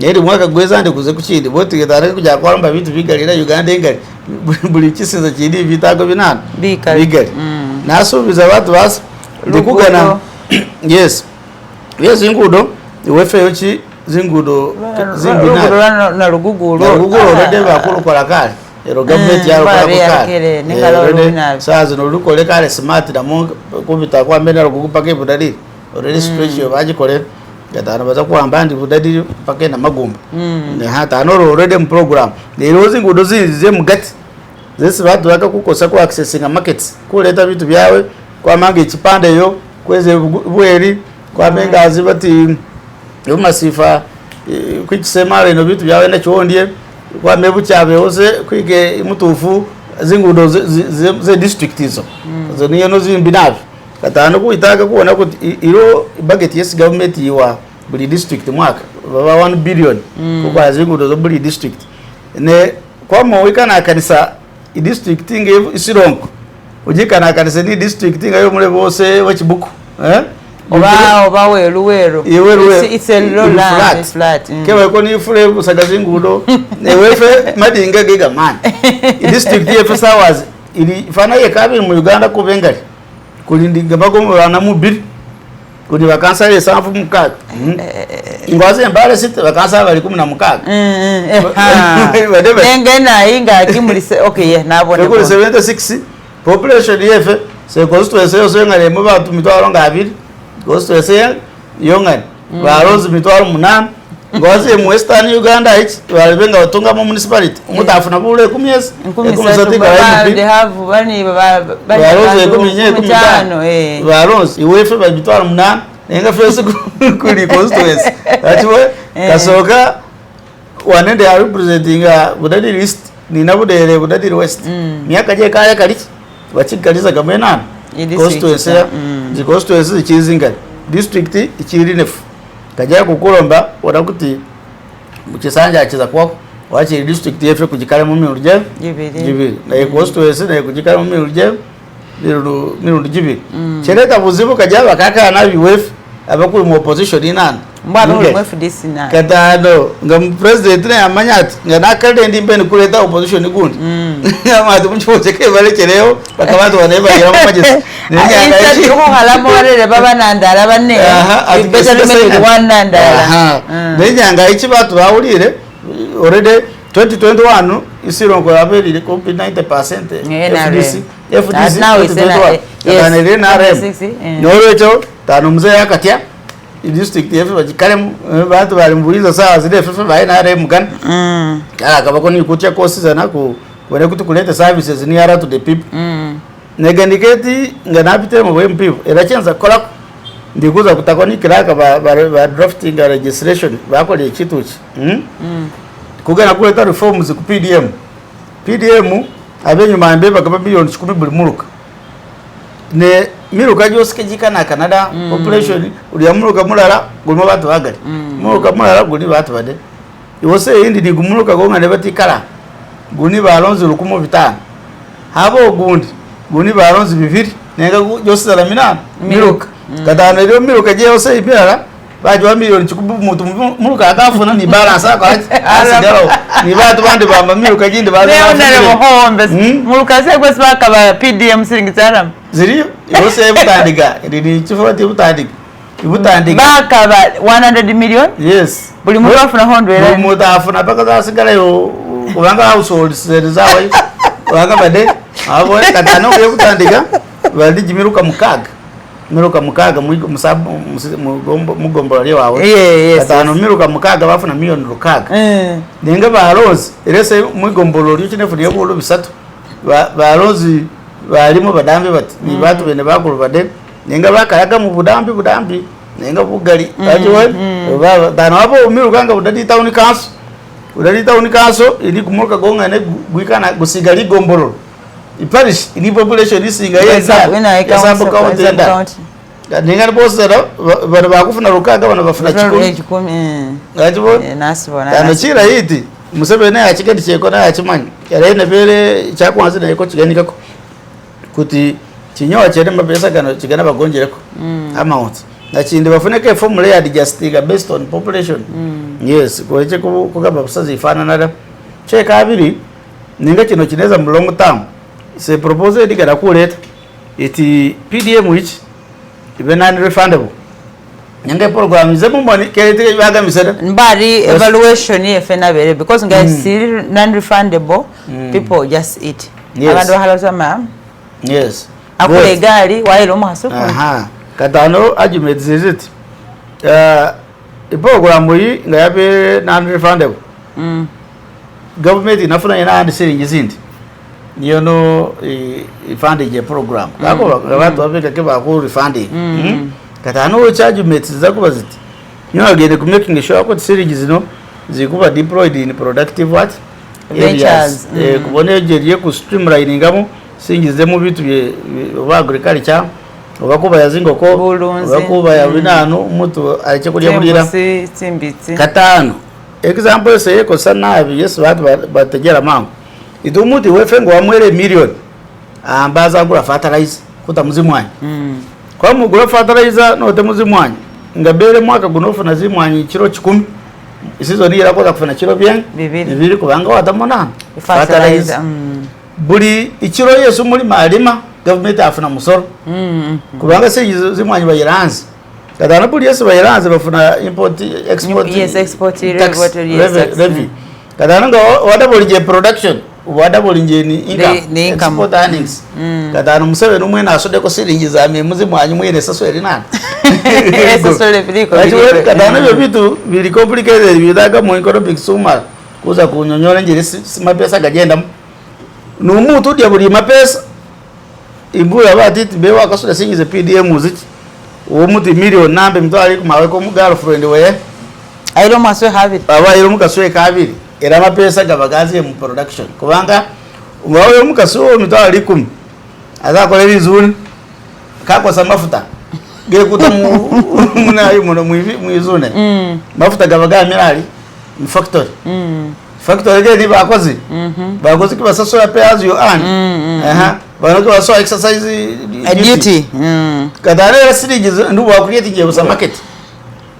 neri mwaka gweza ndi kuze kuchindi boti kadana kuja kwamba vitu bigalira Uganda engari buli chisiza chindi vitako binana bigali nasubiza watu basi ndikugana yes ingudo wefe yochi zingudo na ruguguro rede bakuru kola kale ero government yaro kwa saza no lukole kale smart da mo kubita kwa mbena rugupake budadiri already special baji kole gatana baza kuamba ndi budadiri pake na magumba ne hata no already program ne rozi ngudo zize mugati zese batu bakakukosa ku accessing markets kuleta bitu byawe kwa mange chipande yo kweze bweri kwa bengazi bati yo masifa kwikisemare no bitu byawe na chondie kwa mebu chabe ose kwike mutufu zingudo ze district izo zo niyo no zimbinavi katano kuitaka kuona kuti iro budget yes government yiwa buli district mwaka baba 1 billion kwa zingudo zo buli district ne kwa mo wikana kanisa i district inge isironko ujikana kanisa ni district inga yo mule bose wachibuku oba weru it's a low land flat kewe ko ni fule busagazi ngudo newefe madinga giga man district yefe sawazi ili fana ye kabi mu Uganda ko bengali kulindinga bagomo bana mubiri kuni bakansa ye sanfu mukaga ingwaze mbale site bakansa bali 16 engena inga kimulise okay nabone ko 76 population yefe se constituency yo ngale mu batu mitwaro ngabiri constituency yongani barozi mitwaro 8 ngoze mu Western Uganda ichi balibenga watunga mu municipality umutafuna bule kumyezi kumisatika they have bani barozi kuminye barozi iwefe babitwaro 8 nenga fese kuli constituency atiwe kasoka wanende ya representing budadiri east nina budere budadiri west myaka je kaya kali bachikaliza gamena constituency the constituency chizinga district ichiri nefu kajya kukulomba warakuti mukisanja akiza kwa wachi district yefe kujikala mu miruje jibiri na constituency na kujikala mu miruje mirundi jibiri chereta buzibu kajya bakaka na biwefe abakuri mu opposition inana mbano mu FDC na kadano ngam president na amanyati ngana kade ndi mbene kuleta opposition gundi amatu muchocheke balekereo bakabatu baneba yira mu majesi nenge ko halamo arere baba nandara bane ibeta limene one ndara nenge ichi batu bawulire already 2021 isirongo yabelire kompi 90% FDC now is na norecho tano mzee yakatya district yefe bajikale bantu bali mbulizo sawa zile fefe bae na rem kan kala kabako ni kutia courses na ku wale kutu kuleta services ni ara to the people negandiketi nganapite mu MP era chenza kola ndikuza kutakoni kiraka ba drafting registration bakole chituchi kugana kuleta reforms ku PDM abenyu mambe bakaba bilioni 10 buli muruka ne miruka josike jikana Canada population uli muruka mulala gulimo batu bagali muruka mulala guli batu bade yose indi digumuruka gonga ne batikala guni balonzi lukumo bitano habo gundi guni balonzi bibiri nenga jose la mina miruka kadana ryo miruka je yose ibirala bajwa milioni chikubu mutu muluka akafuna ni balance ako asigalo ni batu bandi bamba miluka jindi baza ne muhombe muluka se kwesi bakaba PDM singizara ziri yose butandika ndi chifoti butandika bakaba 100 million yes buli muntu afuna 100 buli muntu afuna paka zasigala yo kubanga household zawe kubanga bade abo katano yo butandika bandi jimiruka mukaga miruka mukaga mugombo lyo wawe katano miruka mukaga bafuna milioni rukaga nenga barozi irese mugombo lyo kine fudiye bulu bisatu barozi balimo badambi bati ni batu bene bakuru bade nenga bakayaga mu budambi nenga bugali ajiwe dano abo miruka nga budadi town kaso ili kumuruka gonga ne gwikana gusigali gombolo iparish ni population isinga yesabu county ninga bosera bana bakufuna rukaga bana bafuna 10 ngajibo nasibona dano chira yiti Museveni achigedi cheko na achimanyi yarene bere chakwanza na yeko chiganika kuti chinyowa chere mapesa kana chigana bagonjereko amount na chindi bafuneke formula ya adjusting based on population yes koche kugaba busazi ifana nada cheka abiri ninga kino kineza mu long term se propose dikana kuleta iti PDM which ibe non refundable nyanga program ze mumboni kelete baga misada mbari evaluation yefe nabere because guys still non refundable people just eat abantu halazama yes akule gari wailo mahasuku katano argument zeziti program yi ngabe non refundable government inafuna ina and selling zindi niyo no funding program kako abantu babeka ke ba ku refunding katano chargement zakuba ziti nyo agende ku making sure ko selling zino zikuba deployed in productive what ventures kubone jeriye ku streamlining ngamo singize mu bitu bya agriculture obakuba yazingo ko obakuba ya binano mutu aliche kulya mulira tsimbitsi katano example se ko sanabi yesu bategera mangu idumuti wefengo wamwele million ambaza ngura fertilizer kuta muzimwanyi kwa mugura fertilizer no te muzimwanyi ngabere mwaka gunofuna zimwanyi kiro 10 isizo nira koza kufuna kiro bien bibiri kubanga watamona fertilizer buli ikiro yesu muri malima government afuna musoro kubanga se zimwanyi bayiranze kadana buli yesu bayiranze bafuna import export yes export revenue kadana ngo wadabuli je production wadabuli je ni income export earnings kadana Museveni umwe nasode ko siringiza me muzimwanyi mwene saso eri nana saso le biliko kadana byo bitu bili complicated bidaga mu economic sumar kuza kunyonyola njiri mapesa gagenda n'umutu dia buli mapesa imbuya batiti be wakasoda singize PDM muziki uwo muti million nambe mtwali kumawe ko girlfriend we ayiro maswe habiri ayiro mukaswe kabiri era mapesa gabagazi mu production kubanga wawe mukaswe mtwali 10 azakole bizuni kakosa mafuta gekuta munayo muno mwizune mafuta gabagazi mirali mu factory factory gedi bakozi bakozi kibasaso ya pay as you earn banoke baso exercise duty kadare sirigize ndu wa creating ye market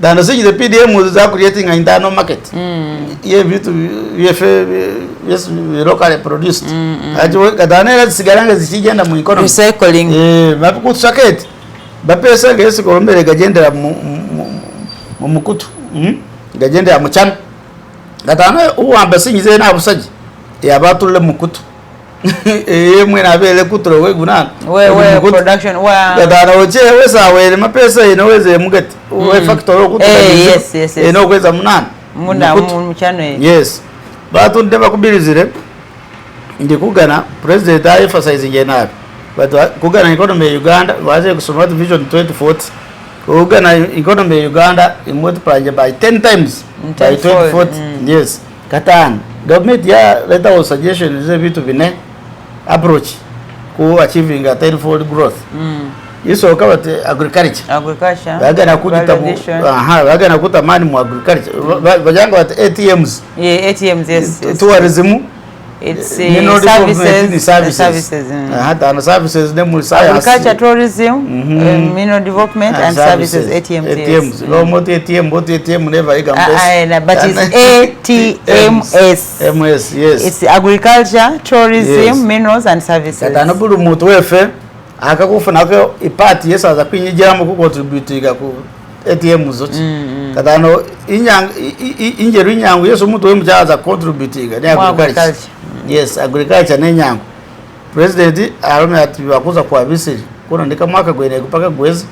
dano sirigize PDM za creating a internal market ye vitu yefe yes locally produced ajo kadane sigaranga zikigenda mu economy recycling bakutu socket bapesa ngese ko mbere gagendera mu mukutu gagendera mu chan gatana uwamba singize na busaji yabatule mukutu mwe nabele kutro we gunana we production wa gatana oche wesa we mapesa ino weze mugati we factory kutro yes ino kweza munana munda mu chano yes batu ndeba kubirizire ndi kugana president ayi emphasize ngena batu kugana economy ya Uganda waze kusoma vision 2040 kugana economy ya Uganda multiply by 10 times by 2040 yes katana government ya leta wa suggestion ze vitu vine approach ku achieving a tenfold growth iso kabate agriculture bagana kujita bagana kutamani mu agriculture bajanga wat ATMs ATMs yes tourism It's mineral development ni services. services. Services ne mu science. Agriculture, tourism, mineral development and services. ATMs. Lo mo ATM, but ATM never igambes. But it's ATMS. MS, yes. It's agriculture, tourism, Yes. minerals and services. Katano bulu muntu wefe akakufuna ko ipati yesa za kwinyijamo ku contribute ku ATM zoti. Katano injeru inyangu yeso muntu we muchaza contribute ne agriculture. Yes, agriculture ne nyangu. President arome ati bakuza kwa bisiri kuna ndika mwaka gwene kupaka gwezi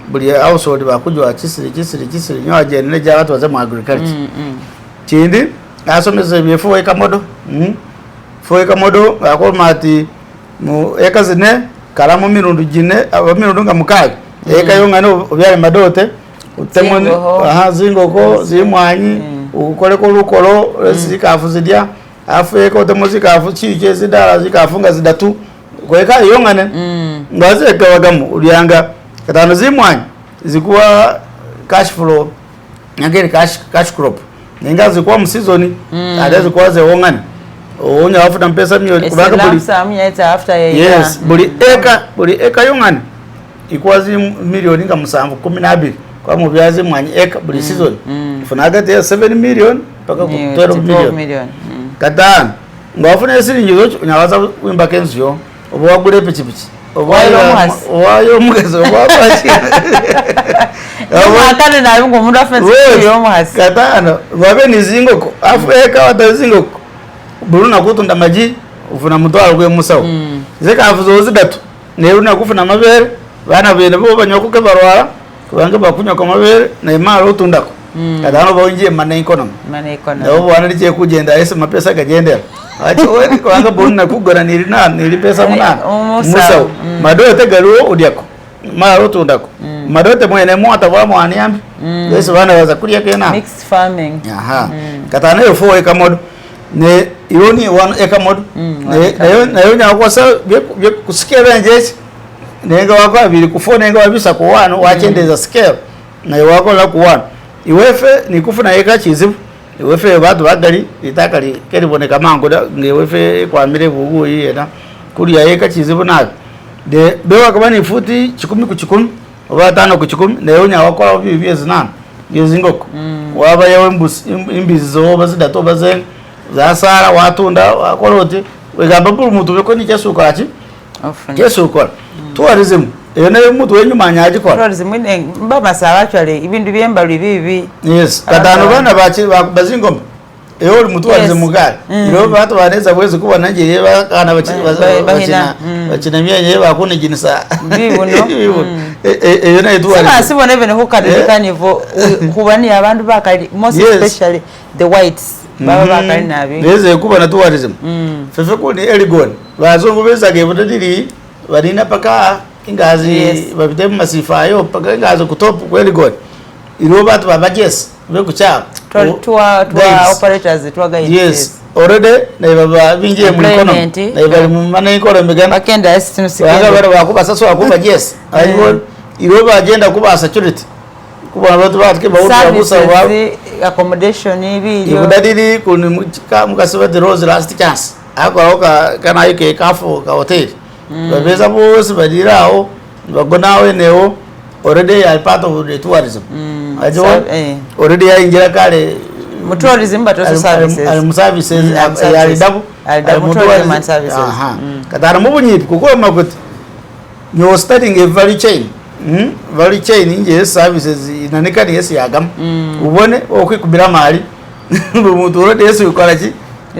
buli household bakujwa kisiri nyo agene ja watu waze mu agriculture. Chindi asomeze byefu ekamodo foika modo akoma ati mu eka zine kalamu mirundu jine mirundu nga mukaga eka yongane obyale madote utemone zingoko zimwanyi ukole ko lukolo zikafu zidya afu eka utemozika afu chije zidala zikafunga zidatu kweka yongane ngaze kawagamu ulyanga katano zimwanyi zikuwa cash flow nyangeri cash crop ninga zikuwa mu season ade zikuwa ze wongane onya wafuta mpesa milioni kubanga buli eka yongane ikwazi milioni nga musanvu 12 kwa mu byazi mwanyi eka buli season funaga te 7 million paka ku 12 million katana ngafuna esiringi zo nyawaza kwimba kenzyo obo wagure pichipichi owayo mugezo wabachi akane nayo ngo mundu afense yo muhasi katana babe nizingoko afu eka watazingoko buruna kutunda maji ufuna mutwalo kwe musawo zeka afuzo zidatu neruna kufuna mabere bana bene bo banyokuke barwara kubange bakunya kwa mabere na imaro utundako kadano bonje mane economy nabo bwana liche kugenda ese mapesa gagendera acho wewe kwanga buruna kugora nili pesa munana musawo madote garuo udyako maro utundako madote mwene mwata bwa mwaniambi ese bana baza kulia kena mixed farming katana yo fo ekamodo ne ironi one eka mod na yo nyakwasa bye kusikera njechi nenga wako abiri kufona nenga wabisa ku wano wachendeza scale na wako la ku wano iwefe nikufuna eka chizibu iwefe batu bagali itakali keliboneka mango da ngewefe kwamire bugu yena kuri ya eka chizibu na de bewa kabani futi 10 ku 10 oba 5 ku 10 na yo nyawako bibye zinana ngezingoko waba yawe imbizi zo bazida to bazen zasara watunda wakoloti wegamba bulu mutu beko ni kyasuka ati kyasuka tourism ene mutu wenyuma nyaji ko tourism ine mbaba sawa chale ibindu byembalu bibi yes katano bana bachi bazingoma eyo mutu walize mugari iro batu baneza bweze kubona nje yeba kana bachina myenye bakune jinisa bibuno eyo na tourism sima sibone bene hukadika nivo kubani abantu bakali most especially the whites baba bakali nabi leze kuba na tourism fefe ko ni Elgon bazongo bezage budadiri barina paka ingazi babite masifayo paka ingazi kutopu ku Elgon iro batu babajes bekucha tour operators tour guides yes already na baba binje mu economy na bali mu mana economy gana bakenda esitinusikira banga bara bakuba saso akuba yes ayo iro bagenda kuba security kuba batu batike bawuza wa accommodation ibi ibudadiri kuni mukasiba the rose last chance akoka kana yike kafo ka hotel babeza bose badirawo bagonawe neo already are part of the tourism ajo already ya injira kale mu tourism but also services al services ya dabu al tourism and services kadara mu bunyipi kuko makuti you starting a value chain value chain inje services inanikani yesi yagam ubone okwikubira mali umuntu already yesi ukora ki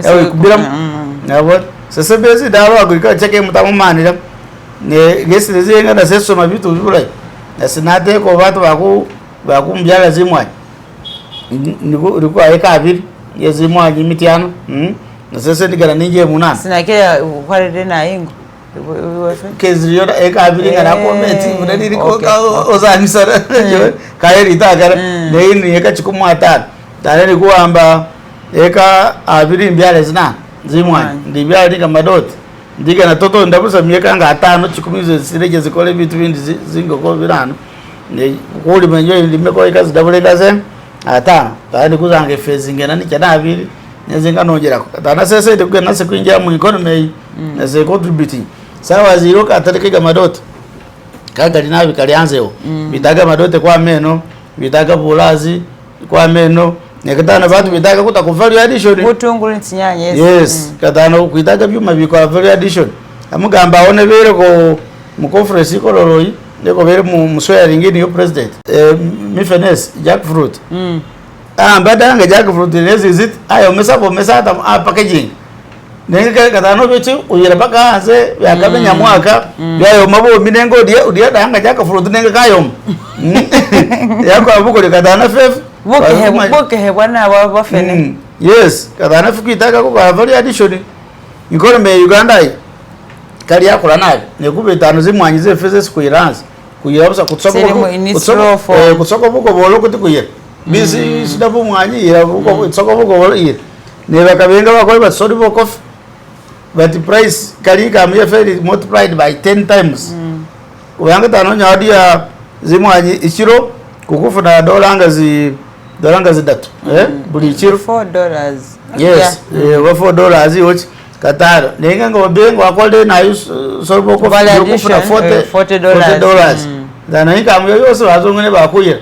yawe kubira nabo sasa bezi dawa agriculture ke mutamumanira ne gesi lezenga na seso mabitu bibulai nasinate ko batu bakumbyala zimwanyi niko ayeka abiri yezimwanyi mitiano nasese ndigana ninje munana sinakira ukwarede na ingo kezriyo eka abiri ngana comment munani riko ozanisara kaeri tagara neini eka chikumwatana tare kuamba eka abiri mbyale zina zimwanyi ndibyale ndika madoti ndiga na toto ndabusa myeka nga 5 chikumizo sireje zikole bitu bindi zingoko birano ne kuli menyo ndimeko eka zidabulenga ze 5 tare kuzange phase ngena ni cyana abiri nezinga nongerako katana sese tekuge nase kuingia mu economy nase contributing sawa zero katarike madote kaga linabi kalianzeo bitaga madote kwa meno bitaga bulazi kwa meno nekatana batu bitaga kuta ku value addition butungulu ntinyanya yes katana kuitaga byuma bikwa value addition amugamba one bere ko mu conference ko loloyi ndeko bere mu swearing in yo president mifenes jackfruit badanga jackfruit nezizit ayo mesata packaging nenge katano bichi uyira baka anze yakamenya mwaka yayo mabo minengo dia danga jackfruit nenge kayom yako abuko katana fef buke he bwana bafene yes katana fukitaka ko value addition ikore me Uganda kali yakula nayo nekube tano zimwanyize fezes kuiranza kuyirabusa kutsoko buko bolo kuti kuyira bisi sidabu mwanyi ira buko kutsoko buko bolo ira ne bakabenga bakole basodi boko but price kali kamye fairly multiplied by 10 times uyanga tano nyadi ya zimwanyi ichiro kukufuna dolanga zidatu buli chiro $4 yes $4 yoch kataro nenga ngobengo akole nayo solbo ko kufuna $40 dana inkamu yose bazongene bakuyira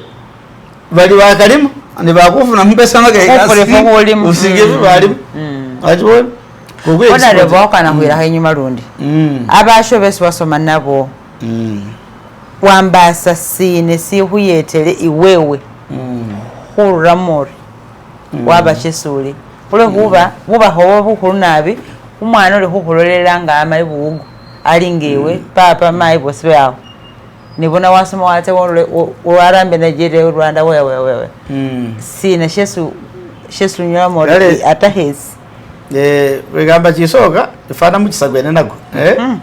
bali bakalimu ne bakufuna mpesa magayikasi usingevi bali ajibona bona lebo akana kuira hanyuma rundi abasho bese basoma nabo wambasa sine si huyetele iwewe huramori wabashesuli kule huba hobo bukuru nabi umwana uri huhurorera ngama ibugu alingewe papa mai bose bawo nibona wasoma wate warambe Nigeria Rwanda wewe sine shesu nyamo atahesi wegamba chisoka ifana muchisagwene nago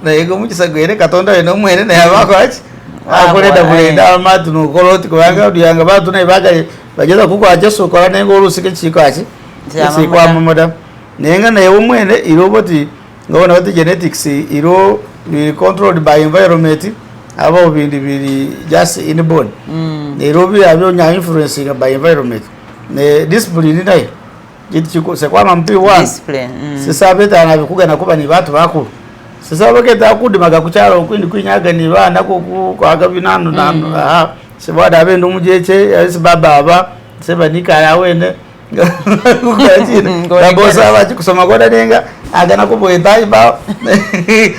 na yego muchisagwene katonda weno mwene na yabako achi akoleda bulenda amatu no koloti kubanga udiyanga batu na ibaga bageza kuko ajeso kola nengo urusike chiko achi sikwa mamoda nenga na yewo mwene iroboti ngona bati genetics iro be controlled by environment abo bindi bili just inborn Nairobi abyo nya influencing by environment ne discipline nayo chiko se kwa mampi wa discipline sisa beta na bikuga nakuba ni batu bako sisa baketa akudimaga kucharo kwindi kwinyaga ni bana ko kwaga binano nano se bada bendo mujeche ase baba aba se banika yawene ngajina bosa bachi kusoma goda nenga agana ko boyedai ba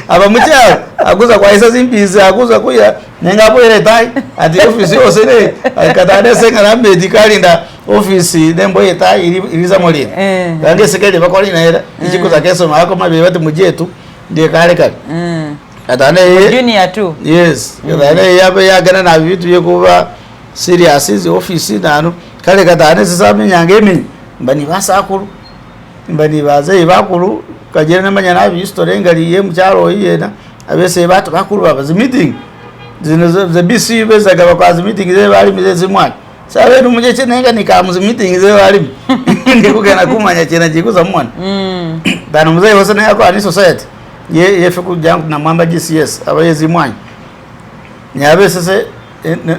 aba muchao aguza kwa isa zimbizi aguza kuya nenga boyere dai ati office osene akatane senga na medical nda office dembo yeta iriza molini kange sekele bakoli na era ichikuza keso mako mabe bati mujetu ndiye kale kale atane junior tu yes atane yabe yagana na bitu yekuba serious is office nano kale katane sisame nyange emi mbani basakuru mbani baze bakuru kagere namanya na history ngaliye mucharo yena abese batu bakuru babazi meeting zino ze BC bezaga bakwazi meeting ze bali mizezi mwana sabe numuje chenenga nikamuzi meeting ze bali ndikugana kumanya chena jikuza mwana dano muzee wose na yako ani society ye fiku jangu na mwamba GCS abayezi mwana nyabe sase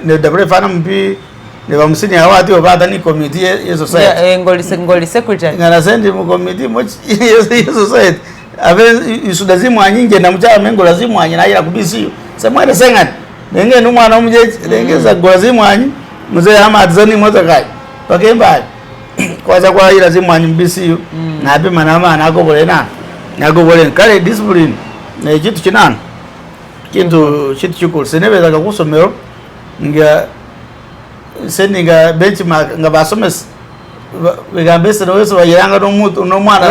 ne dabre fana mpi ne bamusini awati obata ni committee ye society ngoli secretary ngana sendi mu committee mo ye society abe isudazi mwanyi nge na mchara mengo lazima mwanyi na ila kubisi semwele sengani nenge numwana umujechi nenge za golazi mwanyi mzee ama atizani moza kai pakemba kwaza kwa ila zi mwanyi mbisi na abe manama na agobole kale discipline na chitu chinana kintu chitu chukulu senebe za kusomero nga seninga benchmark nga basomesi wegambese noweso wayiranga nomuntu nomwana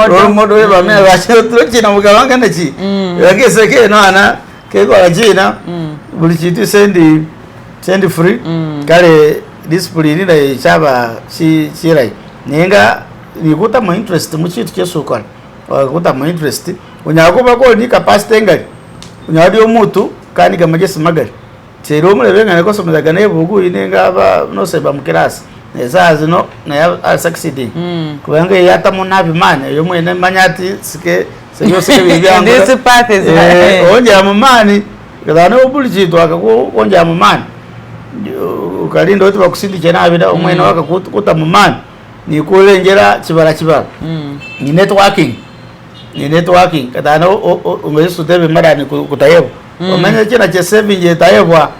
role model weba me bashiro tulokina mugabanga nachi yageseke no ana keko ajina buli chitu sendi free kale discipline na chaba chirai nenga nikuta mu interest mu chitu kyesukana wakuta mu interest unyakuba ko ni capacity ngali unyadi omuntu kandi gamagese magari chero mulebenga ne kosomezaga ne bugu inenga aba no seba mukirasi nezazi no na succeeding kubanga yata munabi mane yo mwene manyati sike bibyango this path is onja mumani kadano obulichitu akako onja mumani ukalindo oti bakusindi chena abida omwene wakakuta mumani nikulengera kibala ni networking katana ungesu tebe madani kutayebo omanya kina che saving yetayebwa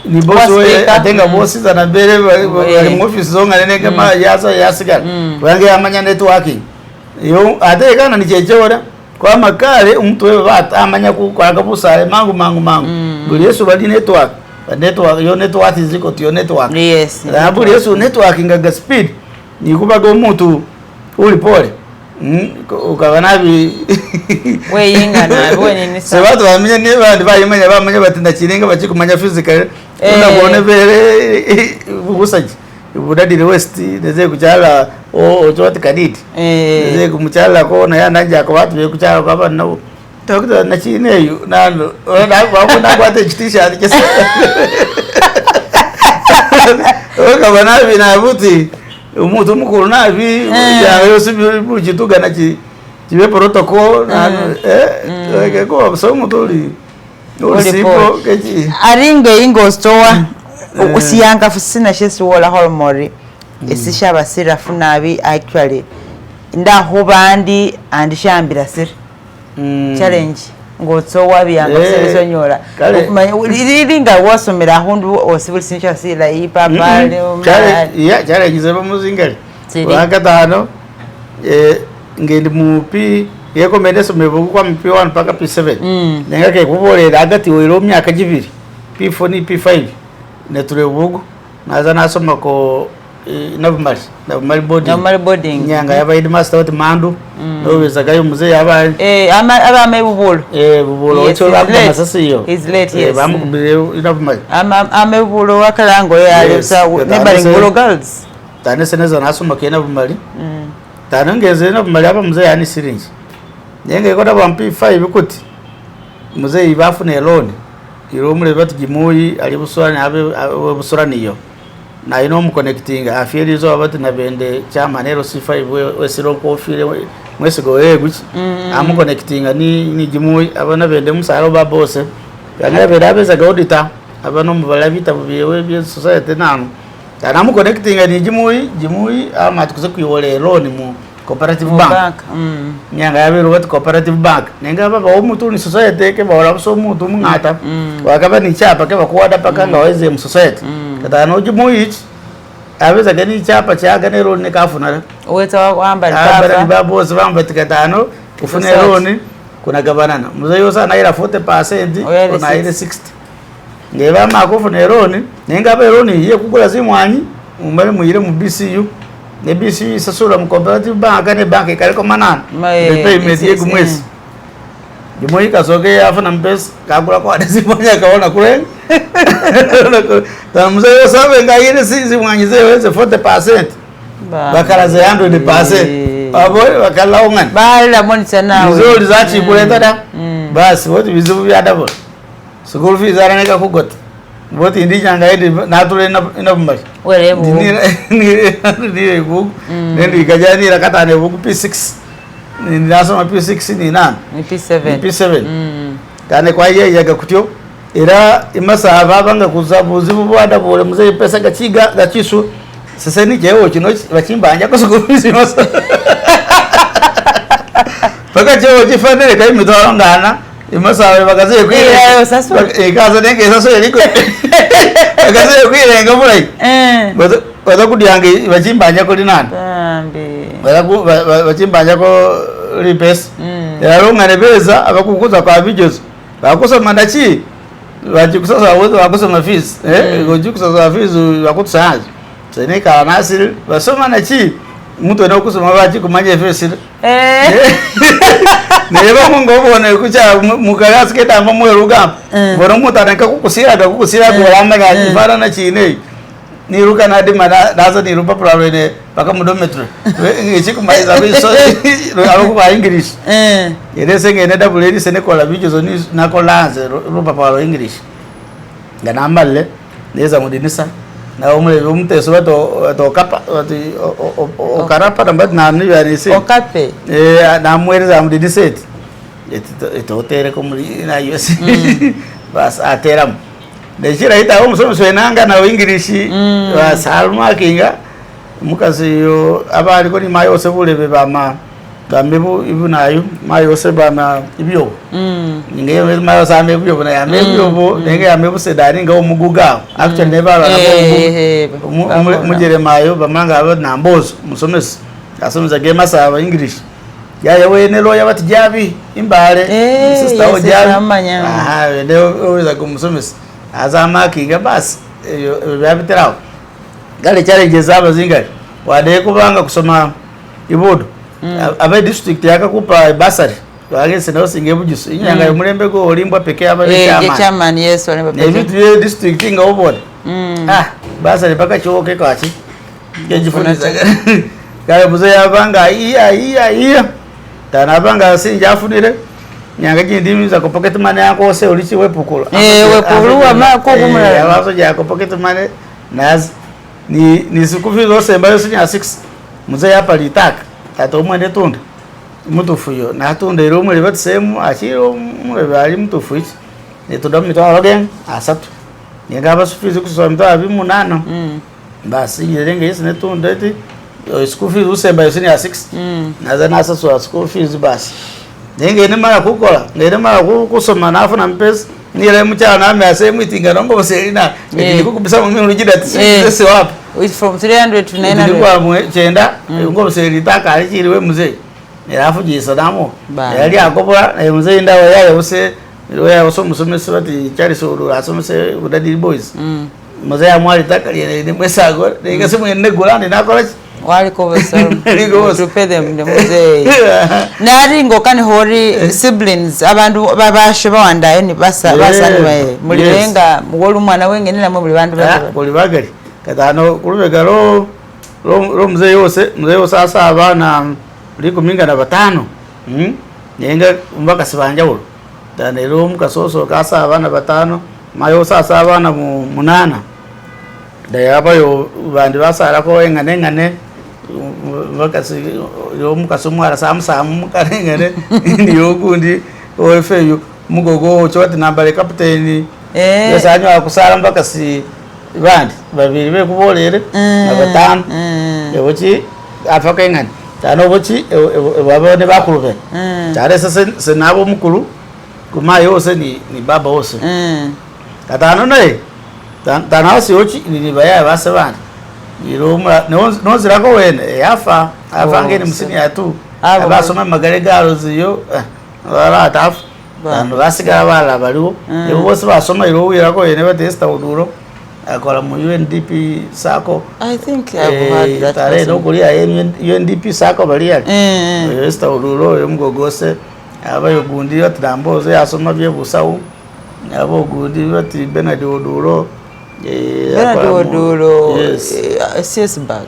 ni boss we atenga bosses na bere mu office zonga nene kama yasigala wange amanya networking yo atekana ni chechora kwa makale umtu we bata amanya kwanga busale mangu buli yesu bali network yo network ziko tio network yes na buli yesu networking ga speed ni kubaga umuntu uli pole ukabanabi we yinga na we ni se watu bamenya ne bandi bayimenya bamenya batinda kirenga bakikumanya physical unabone bere ubusaji budadire west ndeze kuchala o choti kaditi ndeze kumuchala ko na yananja ko watu be kuchala ko abana nabo tokita na chineyo nano bakunda kwate chitisha kese ukabanabi na buti umuntu mukuru nabi yayo sibi chituga na chibe protocol nano ko so mutuli usipo kechi aringe ingo stowa usiyanga fusina shesi wola hormori esishaba sirafu nabi actually ndaho bandi andishambira sir challenge ngotso wabyanga sebezo nyora iringa wasomera hundu osibuli sincha sila ipapa leo challenge zeba muzingale wakatano ngendi mupi yekomende somevuga kwa P1 mpaka P7 nengake kubolera agati wero myaka jibiri P4 ni P5 neture bugu naza nasoma ko navumali boarding nyanga yaba headmaster wati mandu nobezagayo muze yaba aba mebubulo bubulo ocho bakoma sasiyo is late yes bamukubire navumali amebubulo wakalango yale sa nebali ngulo girls tane seneza nasoma ke navumali tane ngeze navumali aba muze yani syringe nyenge koda ba P5 kuti muze ibafune loan iromule bati gimuyi ali buswani abe buswani yo na ino mu connecting afirizo abati nabende chama nero C5 we siro kofire mwese go guchi amu connecting ni gimuyi abana bende musaro ba bose yana berabe za auditor abano mubalavita bubiwe bye society nano kana mu connecting ni gimuyi amatukuze kuyole loan mu cooperative bank nyanga yabero wat cooperative bank nenga baba omuntu ni society ke bawala so muntu mungata wakaba ni chapa ke bakwada paka ngaweze mu society kata no jimuyi abeza gani chapa chaga ne roni kafuna weta wakwamba baba babo zibamba tikatano ufune roni kuna gabanana muzayo sana ila 40% kuna ile 60 ngeba makufune roni nenga ba roni ye kugula zimwanyi umale muire mu BCU ne BCU sasura mu cooperative bank ne bank ikareko manana ne payment ye kumwezi jumuika kasoke afana mpesa kagula kwa zimwanya kaona kule tamuze yosabe ngayire sizi mwanyize weze 40% bakaraze 100% abo bakalaungan bala monita nawe zoli zachi kuleta da basi wote bizubu bya dabo school fees araneka kugota wote ndijanga ide natule ina bumali werebo ni buku nendi kajani rakatane buku P6 ni nasoma P6 ni nani P7 kane kwa yeye yaga kutyo era imasa abanga kuzabuzi bubada bole muze pesa gachiga gachisu sasa ni jewo kino bachimbanja kosukubizi masa paka jewo jifanele kai mitwarongana imasa bagaze kwira saso kaza nenge saso yeriko bagaze kwirenga mulai bada kudiyange bachimbanja ko dinana bachimbanja ko ripes yaro ngane beza abakukuza kwa bijozo bakosa mandachi bajikusasa wote bakosa fees gojikusasa fees bakutsaje sene ka nasir basoma nachi mtu anakusoma baji kumanye fees neba mungo bone kucha mukarasi keta mwe ruga bora mutu anaka kukusira kuramba ga ifara na chine ni ruka na dima daza ni rupa prawene baka mudometro ngichi kumaiza biso alo kwa English ere senge ne double eri sene kola bijo zoni na kolanze rupa palo English ngana malle neza mudinisa na umteso to kapa o karapa tambat na ni yani se o kape na mweza mudinisa eto tere komuli na US bas ateram dejira ita umso nanga na English wa salma kinga mukazi yo abali ko ni mayo se bulebe bama bamebu ibunayo mayo se bama ibyo nge mayo sa me ibyo na ya me ibyo nge ya me busedani nga omuguga actually ne bala na mujere mayo bamanga aba nambozo musomesi asomeza game asaba English ya we ne loya bati jabi imbale sister o jabi ndio za kumusomesa azama kinga basi babitirawo gale challenges aba zingari wade kubanga kusoma ibodo abe district yakakupa basari bagese no singe bujuso inyanga yomulembe go olimba peke aba chairman yes olimba peke nebitu district nga oboda basari paka choke kwachi yejifuniza gale buze yabanga iya tanabanga sinjafunire nyanga jindi za ko pocket money yako se ulichi wepukula wepuluwa mako kumula yabazo jako pocket money naz ni sikufi zose mbayo sinya 6 muze yapa litaka tato mwende tunda mutufu yo na tunda iro mwe bati semu achiro mwe bali mutufu ichi ne tunda mitwalo gen asatu nyanga basufizi kusoma mtawa bimunano basi yirenge yesi ne tunda eti school fees usemba sinya 6 naza nasa so school fees basi nenge ne mara kukola ngene mara kusoma nafuna mpesa nile mchana na ame mwitinga nongo baselina nikukubisa mu ngijida tse wapi with from 300 to 900 ndikwa mwechenda ngo baseli taka alichiriwe muzee erafu jisa damo yali akobola muzee ndawo yaye use ya musomesi bati chali so asomese udadi boys muzee amwali taka ni mwesago ngase mwende golande nakola wali ko to pay them the muzee nari ngo kan hori siblings abantu babashe bawanda ni basa ni bae mulirenga mugolu mwana wenge ni namwe buli bantu bali bagari katano kulubega lo muzee yose asa abana liko minga na batano nenga mbaka sibanjawulo dane lo mukasoso kasa abana batano mayo sasa abana munana dayabayo bandi basara ko engane bakasi yo mukasumwara samsamu mukarengane ndiyo kundi ofeyo mugogo choti nambale captain yesanyo akusara mbakasi bandi babiri bekubolere abatano yochi afaka engane tano bochi babone bakulube tare sasa senabo mukuru kuma yose ni baba wose katano naye tanawasi yochi ni baya basabana iroma nozira ko wene yafa avangeni musini yatu abasoma magare garo ziyo wala taf ando basiga bala baliwo ebo bose basoma irowira ko yene batesta uduro akola mu UNDP sako I think I've heard that tare no kulia UNDP sako baliya esta uduro yomgogose abayo gundi yatramboze asoma bye busawu abo gundi bati Benard uduro CS bag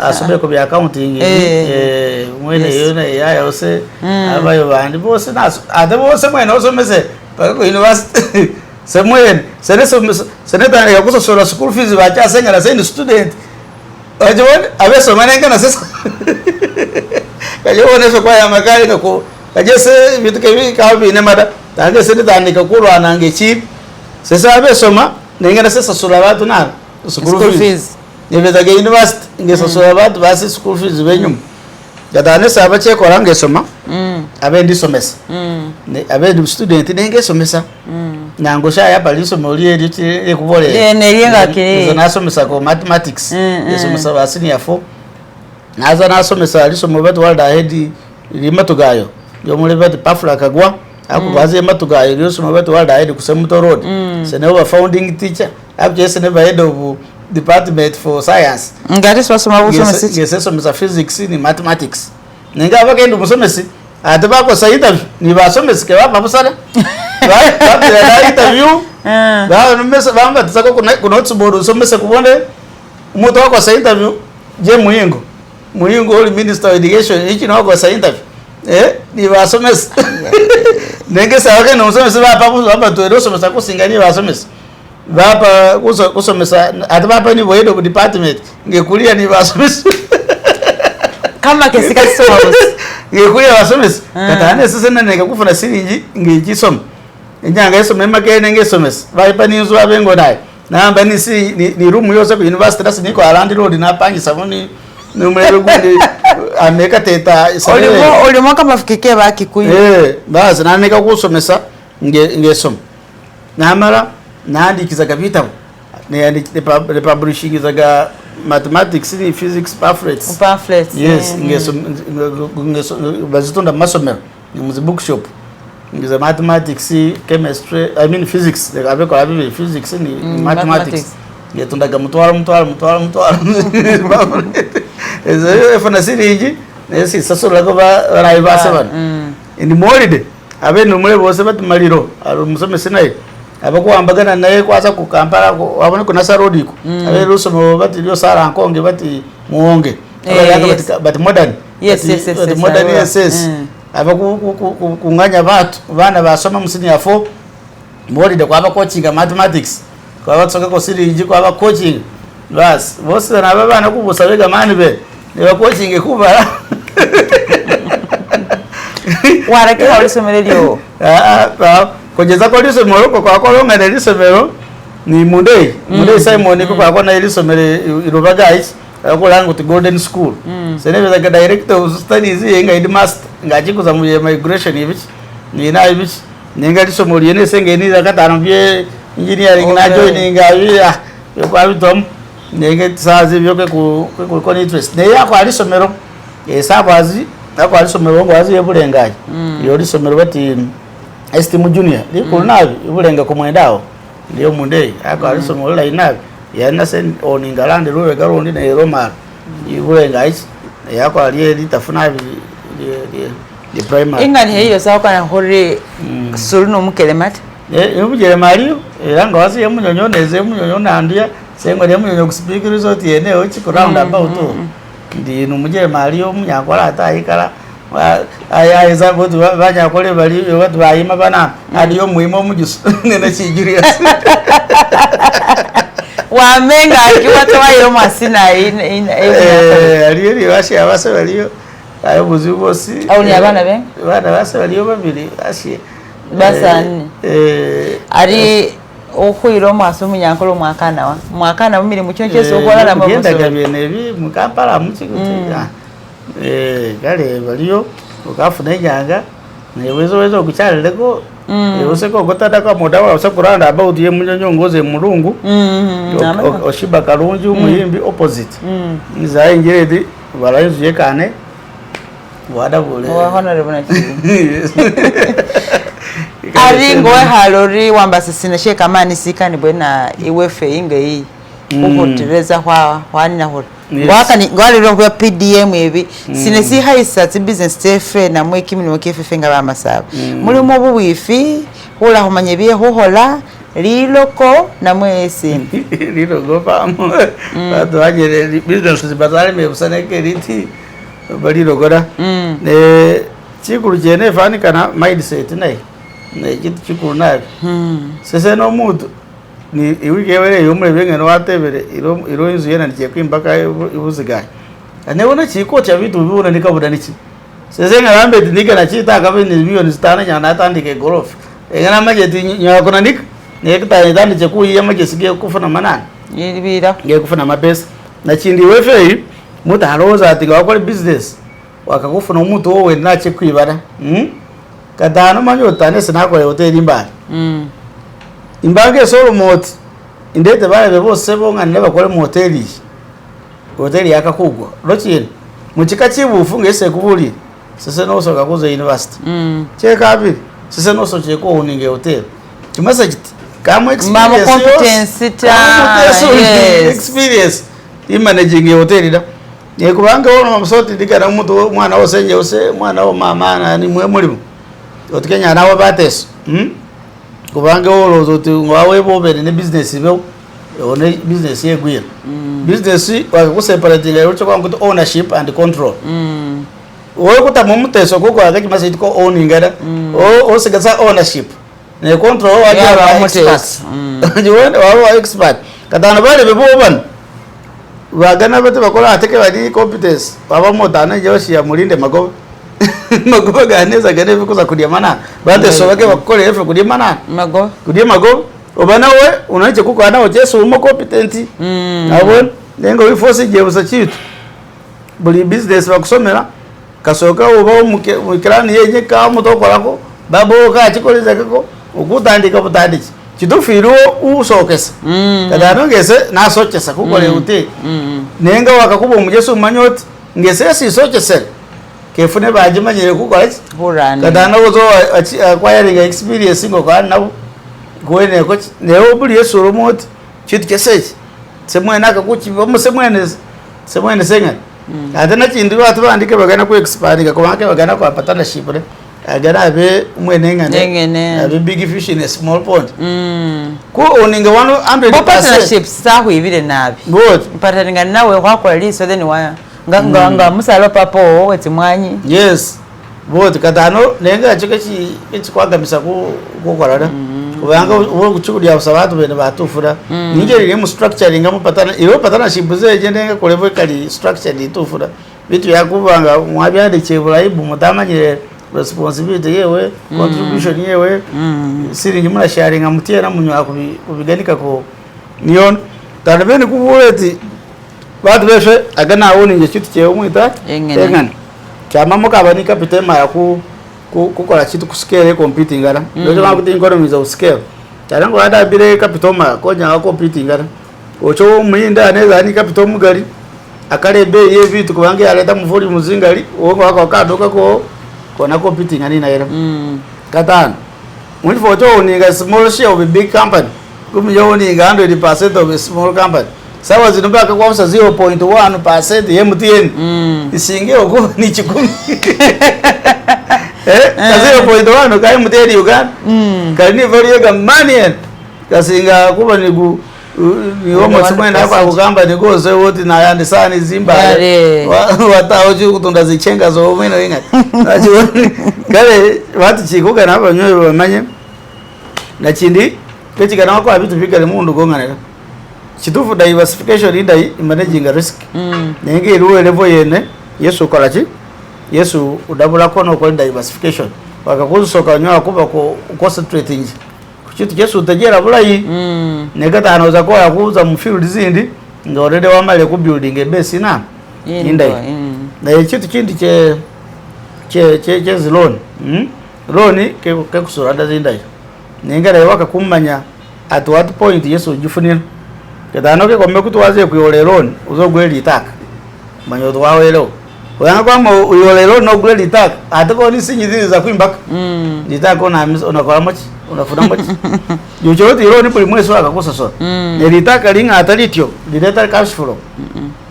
asome ko bya accounting mwene yone yaya ose abayo bandi bose naso adabose mwene osomese bako university semwene seneta ya kusosora school fees bacha senga na send student ajone abeso manenga na sesa kajone so kwa ya makali ko kajese bituke ka bine mada tange seneta nikakulwa nange chip sasa abesoma nengena sasa sura watu na school fees nibeza ge university ngesa sura watu basi school fees benyum gadane saba che korange soma abendi somesa abendi student nenge somesa nango sha ya paliso moli edit ekubole nenga kire na somesa ko mathematics somesa basini yafo naza na somesa aliso mobatu walda hedi limatugayo yo mole bati pafula kagwa aku baze matugayo ryoso mobatu walda hedi kusemuto road senewa founding teacher aku senewa head of department for science ngati swasoma busomesi yes somesa physics ni mathematics ninga bakendo musomesi ataba sa interview ni basomesi ke baba busana right ba interview ba numesa bamba tsako kuna otsbodo somesa kubonde umuto wako sa interview je muyingo oli minister of education ichi no sa interview ni basomesi nenge sa wake no somesa baba to edo somesa kusingani basomesi baba kusomesa ataba pa ni head of department ngekulia ni basomesi kama kesika somo ngekuya basomesi katane sasa nene kufuna siringi ngijisoma inyanga esome makene ngesomesa baipa ninzu abengo naye namba ni room yose ku university dasi niko Arandi Road napangisa muni numero gundi ameka teta olimo kama fikike bakikuyu basi nanika kusomesa ngesoma namara nandikizaga bitabo ne publishing zaga mathematics ni physics pamphlets yes ngeso bazitunda masomero ni mu bookshop ngiza mathematics chemistry physics abeko abibe physics ni mathematics ngetundaga mutwara ezo efana siringi nesi sasura ko barayibase bana ni molide abe numule bose batumaliro musomese naye abakuambagana naye kwaza ku Kampala wabone ko nasarodi ko abe rusomo bati lyo sara nkonge bati muonge bati modern modern yes abakunganya batu bana basoma musini ya 4 molide kwaba coaching mathematics kwaba tsoka ko siringi kwaba coaching bas bose na bana kubusabega mani be ne coaching kuba warake halisomere lyo kugeza ko lisomero ko kwa kolonga ne lisomero ni Monday Simon ko kwa na lisomero irobagais ko langu to Golden School senebe za director of studies yenga headmaster ngachikuza mu migration ibiki ni na ibiki ninga lisomero yene senge ni za katano bye engineering na joining ya kwa bitom ninga sazi byo ko ni interest ne ya kwa lisomero esabazi kwa lisomero ngwazi yebulengaje yo lisomero bati Estimu junior liko nabi ibulenga kumwendao ndio Monday akwa lisomero la inabi yana sen oningalande ruwe garundi na Roma ibulenga ichi yakwa aliye litafuna di primary ingani hiyo sawa kana hore suluno mukelemati yubujere mariyo eranga wasi yamunyonyoneze munyonyona andia sengo yamunyonyo kuspeak resort yene ochi ko round about ndi numujere mariyo munyakwala atayikala aya ezago banya kole bali batu bayima bana adiyo muimo mujusu nene chijuriya wamenga akiwa twayo masina aliyo washi abase baliyo ayo buzubosi au ni abana be bana base baliyo babiri ashi basani ari okwiro maso munyankolo mwakana mumiri mucyonke sokola na mabuso genda gabenebi mukampala mukiguti gale baliyo ukafuna inyanga newezo kuchaleleko useko gotada kwa moda wa usakuranda about ye munyongoze mulungu oshiba kalunju muyimbi opposite niza ingiredi barayizu yekane wada bole wa honorable na aringo halori wamba sisine sheka mani sikani bwena iwefe inge uhotereza kwa nina hot waka ni ngwali kwa PDM ebi sinesi haisa ti business tefe na mweki mino kefe nga bamasaba muri mu buwifi hola homanye biye hohola liloko na mwesi liloko pamo bado ajere business zibazale me busaneke liti balilo goda ne chikuru jene fani kana mindset nayi ne kitu chikuru nayi sese no mutu ni iwigewere yomwe bengeno watebere iro inzu yena ndiye kwimbaka ibuzigaye anebona chiko cha vitu bibona nikabuda niki sezenga lambe ndika na chita akabini milioni 5 nyana atandike gorofa engana majeti nyakona nika nekita ndani chekuyi yamagesigie kufuna manani yibira ngiye kufuna mapesa na chindi wefe muta haroza ati wakole business wakakufuna umuntu wowe nache kwibara kadano manyota nese nakole hoteli mbali imbange solo moti indete bale bose bonga bakole mu hoteli yakakugwa rochine muchika chibufu ngese kubuli sese no soka kuza university cheka abi sese no so cheko uninge hotel chimasa chiti kama experience experience managing hotel da yekubanga wono msoti dikana umuntu mwana osenye ose mwana o mama na ni mwe mulimo otikenya nawo bateso kubange olozo tu ngwawe bobere ne business be one business yegwira business wakakuseparate lero chokwa ngo ownership and control wowe kutamu mteso koko akaki masiti ko owning ngada o sigasa ownership ne control wa jara expert jiwende wa expert kadana bale beboban wagana bete bakola ateke badi competence baba motana joshi ya mulinde mago ganeza gane bikuza kudia mana bate so bake bakole efe kudia mana mago kudia mago oba nawe unache kuko nawe cheso umo competent abon nengo wifosi je busachitu buli business bakusomera kasoka uba mukirani yenye ka mutokolako babo ka chikoleza kako ukutandika butandiki chidufiro usokesa kadano ngese nasochesa kukole uti nenga wakakuba umujesu manyoti ngese sisochesera kefune bajimanyire kukola kadano gozo acquiring experience ngo kwa nabo gwene ko newo buli yesu romoti chitu chesechi semwe naka kuchi semwe senga adana chindu watu bandike bagana ku expand ko banke bagana ku partnership ne agana abe mwene ngane abe big fish in a small pond ko oninga 100% partnership sahu ibire nabi good partneringa nawe kwako liso then wa nganga musalo papo weti mwanyi yes good kadano nenga chikechi kwagambisa ku kwarada ubanga uwo gucukudia abasabatu bene batufura ningereye mu structuring mu patana iyo partnership zeje ndenga kolevo kali structure itufura bitu yakubanga mwabyande chebulaibu mutamanyire responsibility yewe contribution yewe siringi mura sharing amutiera munywa kubiganika ko niyon tanabene kubuleti batu beshe agana awoni nje chitu cyewe mwita engane cyama mukabani kapitema yaku kukola chitu kuskele competing ara ndio bakuti economy za scale tarango hada bire kapitoma konya competing ara ocho mwinda neza ni kapitomu gari akale be ye vitu kubange aleta mvuli muzingali wongo wako kadoka ko kona competing ani na era katana when for to ni ga small share of a big company kumyo ni ga 100% of a small company sawa zinobaka kwa 0.1% ye mutien isinge ogo ni chikumi 0.1 kai mutedi Uganda kani valiyo ga manian kasinga kuba nigu ni homo simwenda hapa kugamba nigoze wote na yandi sani zimba watao juu kutunda zichenga zo mwena wenga kale watu chikuka na hapa nyoyo wamanye na chindi kechika na wako abitu fika limundu gonganera chitufu diversification indai managing risk nenge iruwe levo yene yesu kolachi yesu udabula kono kwa diversification wakakusoka nyoa kuba ko concentrating kuchitu yesu utajera bulayi negata anoza kwa yakuza mu field zindi ngorede wamale ku building base na indai na chitu chindi che loan loan ke kusurada zindai nengara wakakumanya at what point yesu ujifunira kedano ke kombe kutwaze kuyole loan uzogweli itaka manyo twawelo oyanga kwa uyolelo no grade itaka atako ni sinyizi za kwimbaka litako na unakora mochi unafuna mochi yuchote ilo ni pulimweso akakosa so litaka linga atalityo dileta cash flow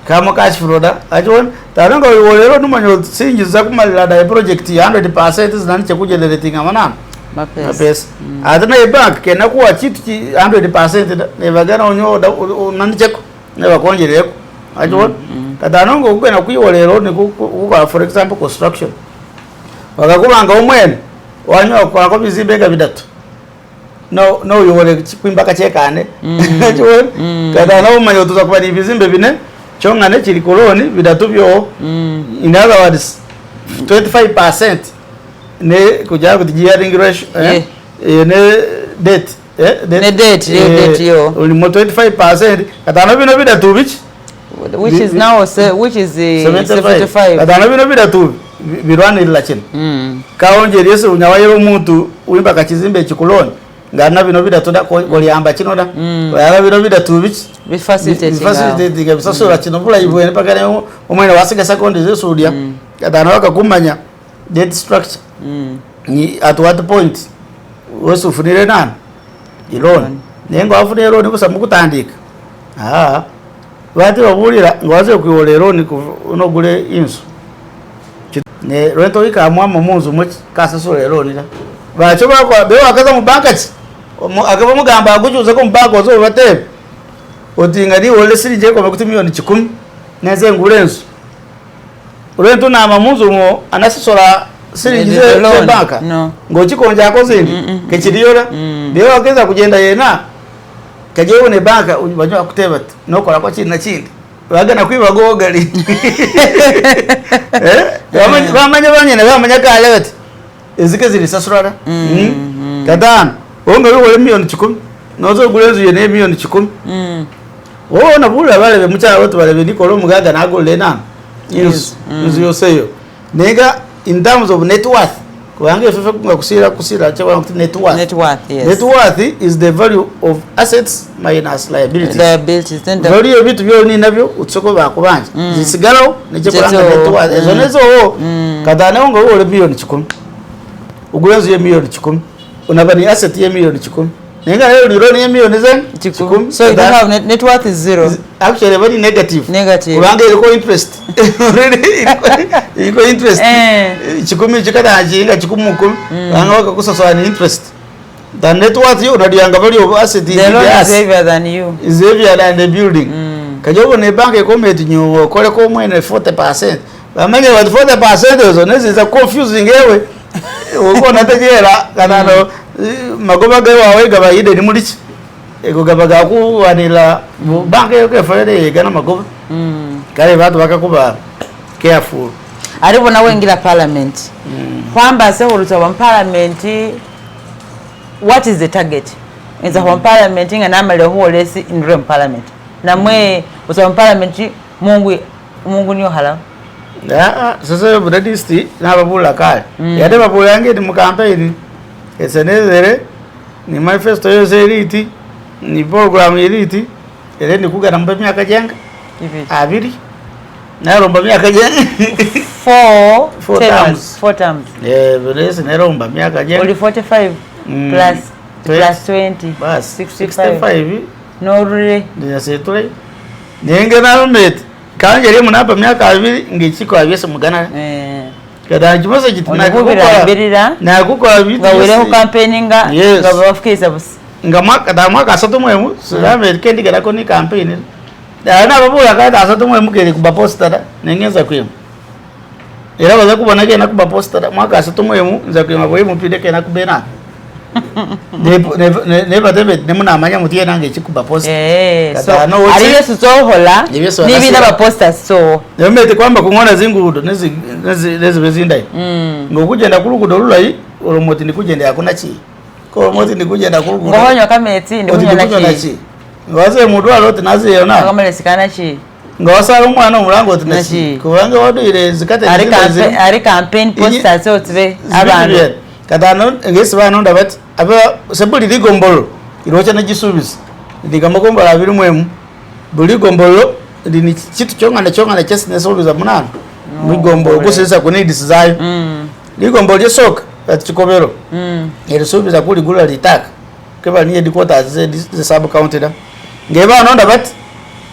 kama cash flow da ajon taranga uyolelo numanyo sinyizi za kumalira da project 100% zinaniche kugenerating amana mapesa atana ibank kena kuwa chitu 100% nevagana onyoda unanicheko nevakonjereko ajon katanongo ukena kuyiwolero ni kuka for example construction wakakubanga umwene wanyo kwa ko bizibega bidatu no yole kwimbaka chekane katano umanyo tuza kuba ni bizimbe bine chongane chiri koloni bidatu byo in other words 25% ne kuja kujiyaring ratio ne debt ne debt yo only 25% katano bino bidatu bichi which is now 75 adana bino bidatu birwana ilachini kaonje yesu unyawayero muntu uimba kachizimbe chikuloni ngana bino bidatu da koliamba chinoda wala bino bidatu bichi bifacilitating bisasura chino bula ibwene pakane umwene wasiga sekondi zesudia adana wakakumanya debt structure ni at what point wesu funire nani iloni nengo afunire loni kusamu kutandika wati wabulira ngwaze kuyolero ni unogule insu ne rento ikamwa mumunzu mu kasasole nira bacho bakwa be wakaza mu bankati akaba mugamba agucuza ko mu banko zo batebe otinga di wole sirije ko bakuti milioni 10 neze ngulensu rento na mamunzu mo anasisola sirije ze banka ngochi konja ko zindi kechidiyora be wakaza kugenda yena kajewe ne banka banywa kuteba nokola kwa chini na chini bagana kwiba gogali bamanya banyene bamanya kale bati ezike zili sasurara kadana onga wole milioni 10 nozo gulenzu ye ne million 10 wona bula bale be mucha wote bale nikolo mugaga nagole nana inzu yoseyo nega in terms of net worth kuange fefe kusira chawa net worth yes. Net worth is the value of assets minus liabilities value bitu byo ni nabyo utsoko bakubanje zisigalo neje kuranga net worth ezonezo kadane ngo ole million 10 ugulenzu ye million 10 unabani asset ye million 10 nenga leo lironi ye million zen 10 so you don't have net worth is zero actually very negative kubange iliko interest iliko interest 10 chikata ajinga 10 banga wakakusaswa ni interest the net worth you unadianga value of asset the loan is heavier than you is heavier than the building kajobo ne bank ekometi nyu kole ko mwene 40% bamanye wa 40% zo nezi confusing ewe uko nategera kanano magoba gawe wawe gaba yide ni mulichi ego gaba gaku wanila bank yoke fere gana magoba kale batu bakakuba careful aribo nawe ngira parliament kwamba se urutoba parliament what is the target inza kwa parliament ngana male ho lesi in rem parliament namwe utoba parliament mungu niyo hala sasa yo budadisti nababula kale yade babula yange ni mu campaign esenezere ni manifesto yose eliti ni program eliti ele ni kugana mba myaka jenga abiri na romba myaka jenga 4 terms beleza na romba myaka jenga only 45 plus 20 bas 65 no really ndia setule nenge na romet kanje ri munapa myaka abiri ngikiko abese mugana kada jimose gitina na kuko bitu ngawire ho campaigninga ngabafukisa busi ngama kada mwaka asatu mwemu sirame kendi kada ko ni campaign na babula kada asatu mwemu kele kuba poster nengeza kwemu era baza kubona ke na kuba poster mwaka asatu mwemu nza kwema boye mupide ke na kubena ne batebe ne muna amanya mutiye nange chikuba poster kada no ariyo suzohola nibi na ba posters so yomete kwamba kungona zingudo nezi bezindai ngokugenda kulugudo lulayi olomoti nikugenda yakuna chi ko moti nikugenda kulugudo ngohonyo kameti ndikunyana chi ngaze mudu aloti nazi yona kamale sikana chi ngawasala umwana omulango oti nachi kubanga wadire zikate ari campaign posters otwe abantu kadano ngesi bana ndabati aba sebuli ligombolo irocha na jisubisi ndikamagombola abiri mwemu buli gombolo ndini chitu chongana chesi nesobiza munana migombolo kusesa ku needs zayo ligombolo yesoka ati chikobero erisobiza kuli gula litaka keba niye dikota ze sub county da ngeba nonda bati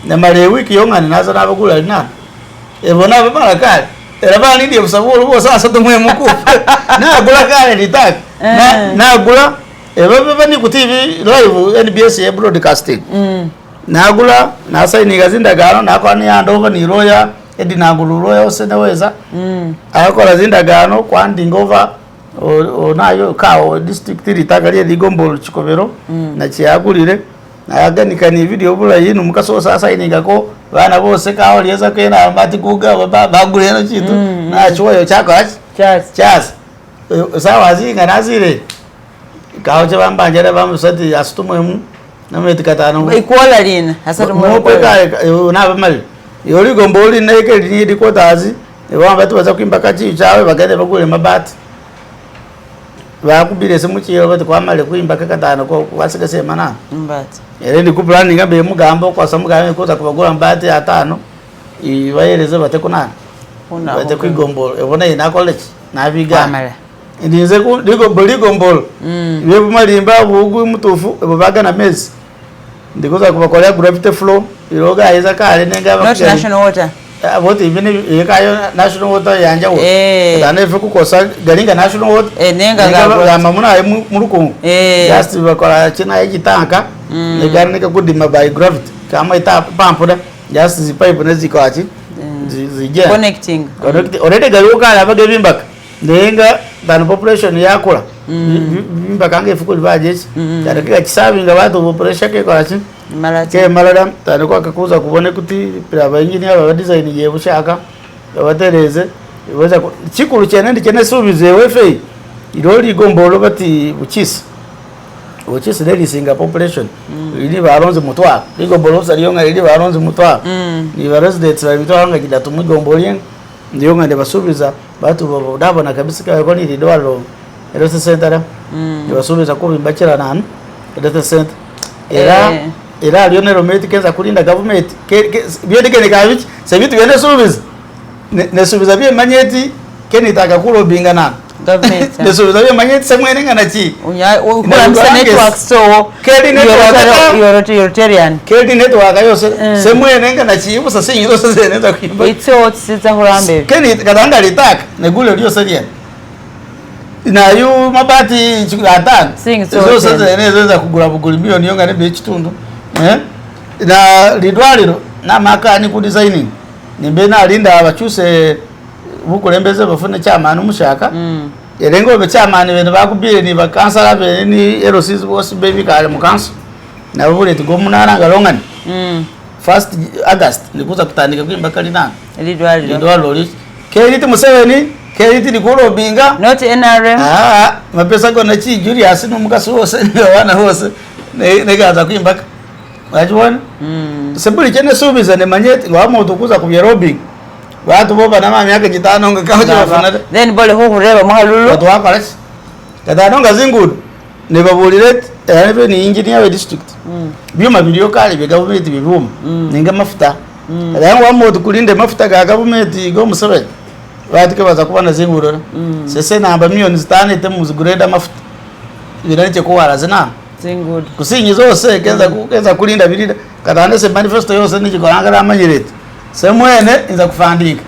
na male wiki yongana naza nabagula linana ebona bamala kale era bani ndiye busabulu bo sasa tumwe muku na gula kale litaka na gula eba ni ku TV live NBS broadcasting nagula nasaini gazinda gano nakwani yandova ni roya edi nagulu roya oseneweza akora zinda gano kwandi ngova onayo kawo district litagalie ligombolo chikobero na chiagulire naganika ni video bula yinu mukaso sasa iningako bana bose kawo lieza kena mati kuga bagule no chitu na choyo chako chas sawa zinga nazire kawo chebambanje bamusati asitumwemu namwe tikatano ikola lina hasatu mo kweka unaba mali yoli gomboli neke lini kotazi ebamba tubaza kwimba kachi chawe bagende bagule mabati bakubire semuchiro bati kwamale kwimba kakatano ko wasika semana mbati ere ndi ku planning abe mugambo kwa samuga koza kubagula mbati atano ibayereze bate kunana bate kwigombolo ebona ina college nabiga ndinze ku ligombolo bebu malimba bugu mutufu ebo bagana mezi ndikoza kubakolea gravity flow iroga aiza kale nenga not national water vote even yekayo national water yanja wo dane fe kukosa galinga national water nenga ga mamuna muruko just bakola china yitanka negarnika kudima by gravity kama ita pump da just zi pipe nezikachi zije connecting already galuka abage bimbaka nenga than population yakula bimbaka ngefuko libajechi tarika chisabinga batu population ke kwachi ke maladam tani kwa kakuza kubone kuti praba ingini aba design ye bushaka batereze iboza chikuru cyane ndi cyane subize wefe iroli gombolo bati bukisi which is really single population ili baronze mutwa igombo losa liyonga ili baronze mutwa ni residents ba mitwa nga kidatu mugombo lyen ndiyonga de basubiza batu babona kabisa ko ni lidwalo elose center de basubiza ko bimbakira nan elose center era lionero meti keza kulinda government byodikene kabiki sebitu byene subiza ne subiza bye manyeti kenitaka kulobinga nan government nesubiza bye manyeti semwene ngana chi ukula msa network so kedi network Rotarian kedi network yose semwene ngana chi ubusa sinyiro sose neza kwimba itso tsitsa hurambe keni kadanga litaka negule lyo seria na yu mabati atano so sose neza kugura buguri milioni yonga ne bechitundu na lidwaliro na makani ku designing nimbe na linda abachuse bukulembeze bafune chamani umushaka yerengo be chamani bene bakubire ni bakansala bene ni erosiz bose baby kale mukanso na bubule tigo munana ngalongani 1st August nikuza kutandika kwimba kali nana lidwaliro keliti museveni keliti dikulo binga not NRM mapesa gona chi Julius numukasi wose wana hose negaza kwimba wajibona sebuli chene subiza ne manyeti ngwamo tukuza ku robbing watu boba na mami yake jitano ngakaje bafana then bole ho hureba mahalulu watu wakalasi kadano ngazingudu ne babulire ebe ni engineer we district byuma biliyo kali be government bibuma ninga mafuta yango wamo tukulinde mafuta ga government go musebe watu ke baza kubana zinguro sese namba milioni 5 temu zigureda mafuta biranje ko warazina zinguru kusinyi zose keza kulinda bilida kadane se manifesto yose ni jikoranga amanyirete semwene inza kufandika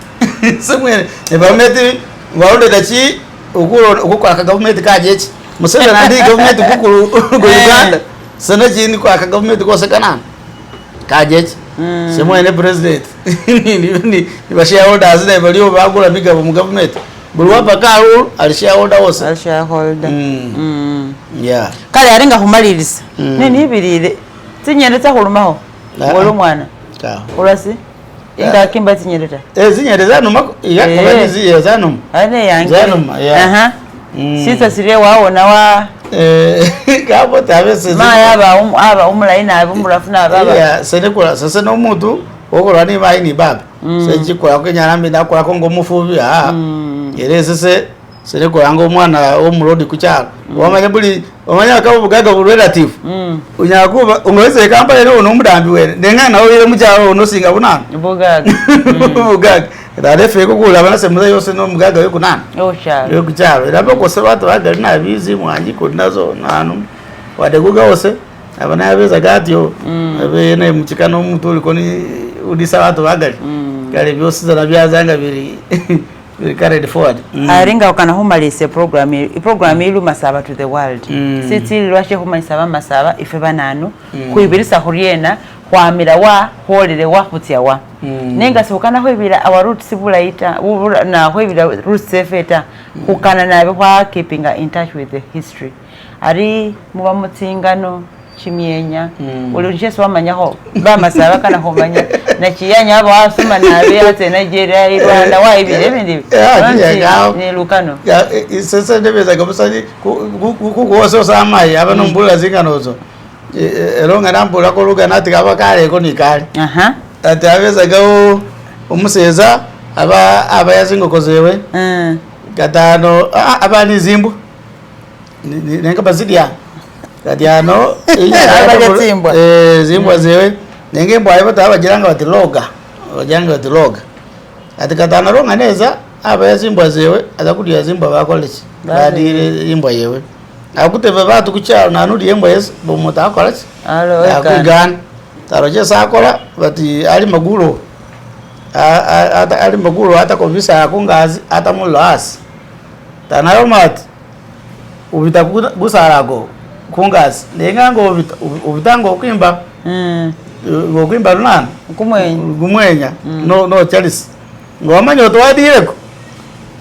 semwene ne bameti ngawonde dachi ukukora ka government kajechi musebe nandi government kukuru go Uganda sana jini kwa ka government kose kana kajechi semwene president ni bashareholders ne baliyo bagula migabo mu government bulwa pakaru alishareholder wose alishareholder yeah kale yarenga humaliriza nini ibirire tinyereza hulumaho ngolo mwana urasi inga kimba tinyereza zinyereza numa ya kabanizi ya zanum ane yangi zanum ya sisa sire waona wa kabo tabese ma yaba umulaina abumurafuna baba ya senekula sasa no mutu okolani bayini baba sejikora kwenyarambi nakora ko ngomufubi yerese sereko yango mwana wo murodi kucyaro wamanya buli wamanya kabo bugaga bu relative unyakuba ungwese kamba rero no mudambi were ndenga nawo yire mucyaro no singa bunana bugaga bugaga darefe ko kula bana semuza yose no mugaga yo kunana yo kucyaro rabo ko se bato bagari na bizi mwangi ko nazo nanu wade guga wose abana yabeza gatyo abe ne mukikano mutuli ko ni udisa bato bagari kale byose zana byazanga biri carried forward aringa ukana humalise program ilu masaba to the world siti lwashe humalisa masaba ife bananu kuibirisa huriena kwamira wa holere wa hutia wa nenga sokana hwebira our roots sibulaita na hwebira roots sefeta hukana nabe kwa keeping in touch with the history ari muba mutsingano chimienya ulunje swamanyaho ba masaba kana homanya na kiyanya abo asuma nabe ate Nigeria Rwanda wa ibire bindi ni lukano sasa ndebeza kabusani kuko samayi abano mbula zinganozo eronga nambula ko luga nati kabakale ko nikale ati abeza gawo umuseza aba yazingokozewe gatano abani zimbu nenga bazidia kadiano zimbwa zewe nenge mbwa ibo tabagiranga batiloga bajanga batiloga atikatana ronga neza aba yazimbwa zewe azakudiya zimbwa bakoleki badire imbwa yewe akutebe batu kucyaro nanuri imbwa yesu bomuta akoleki akugana taroje sakola bati ali maguro ali maguro atakobisa akungazi atamulas tanaromati ubita gusarago kungazi nengango ubitango kwimba ngokwimba runana kumwenya no Charles ngomanya twadire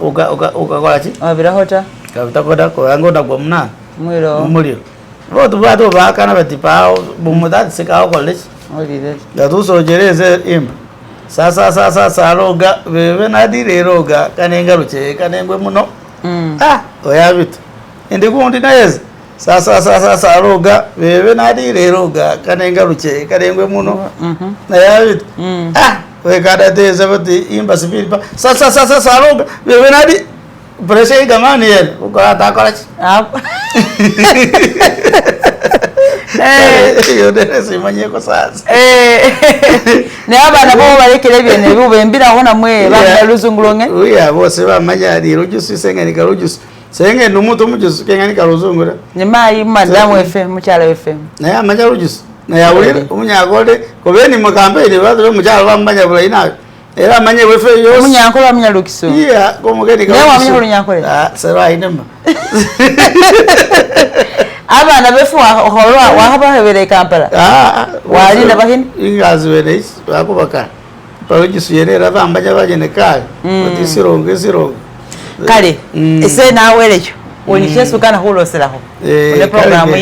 ukakola chi abirahota kabitakoda ko yango ndagwa munana muliro botu bato bakana batipa bumuda sikaho college olire ndatusogereze imba sasa roga bebe nadire roga kanenga ruche kanengwe muno oyabita ndikundi nayeze sasa roga bebe nadi reroga kanenga ruche karengwe muno na yawe we kada teza bati imba sipiripa sasa roga bebe nadi pressure gamani yen ukata kalachi yo dere simanye ko sasa ne abana bo barekere byene bubembira hona mwe bamuluzungulonge uya bose bamanyari rujusi sengeni karujusi senge numuto mujusi kengani karuzungura nyuma y'Madamu FM mucyala FM na amanya rujusi na yawire umunyagode ko beni mukambere bazo mucyala bamanya bula ina era amanye wefe yose umunyankolo amanya lukiso iya ko mugeni karujusi ne wamanya umunyankolo sera inema abana befu wahaba hebere Kampala wali nabahini ingazi weneisi bakubaka barujusi yerera bambanya bagene kale otisirongo kale ese naweleyo ulishesu kana huloselaho ne programu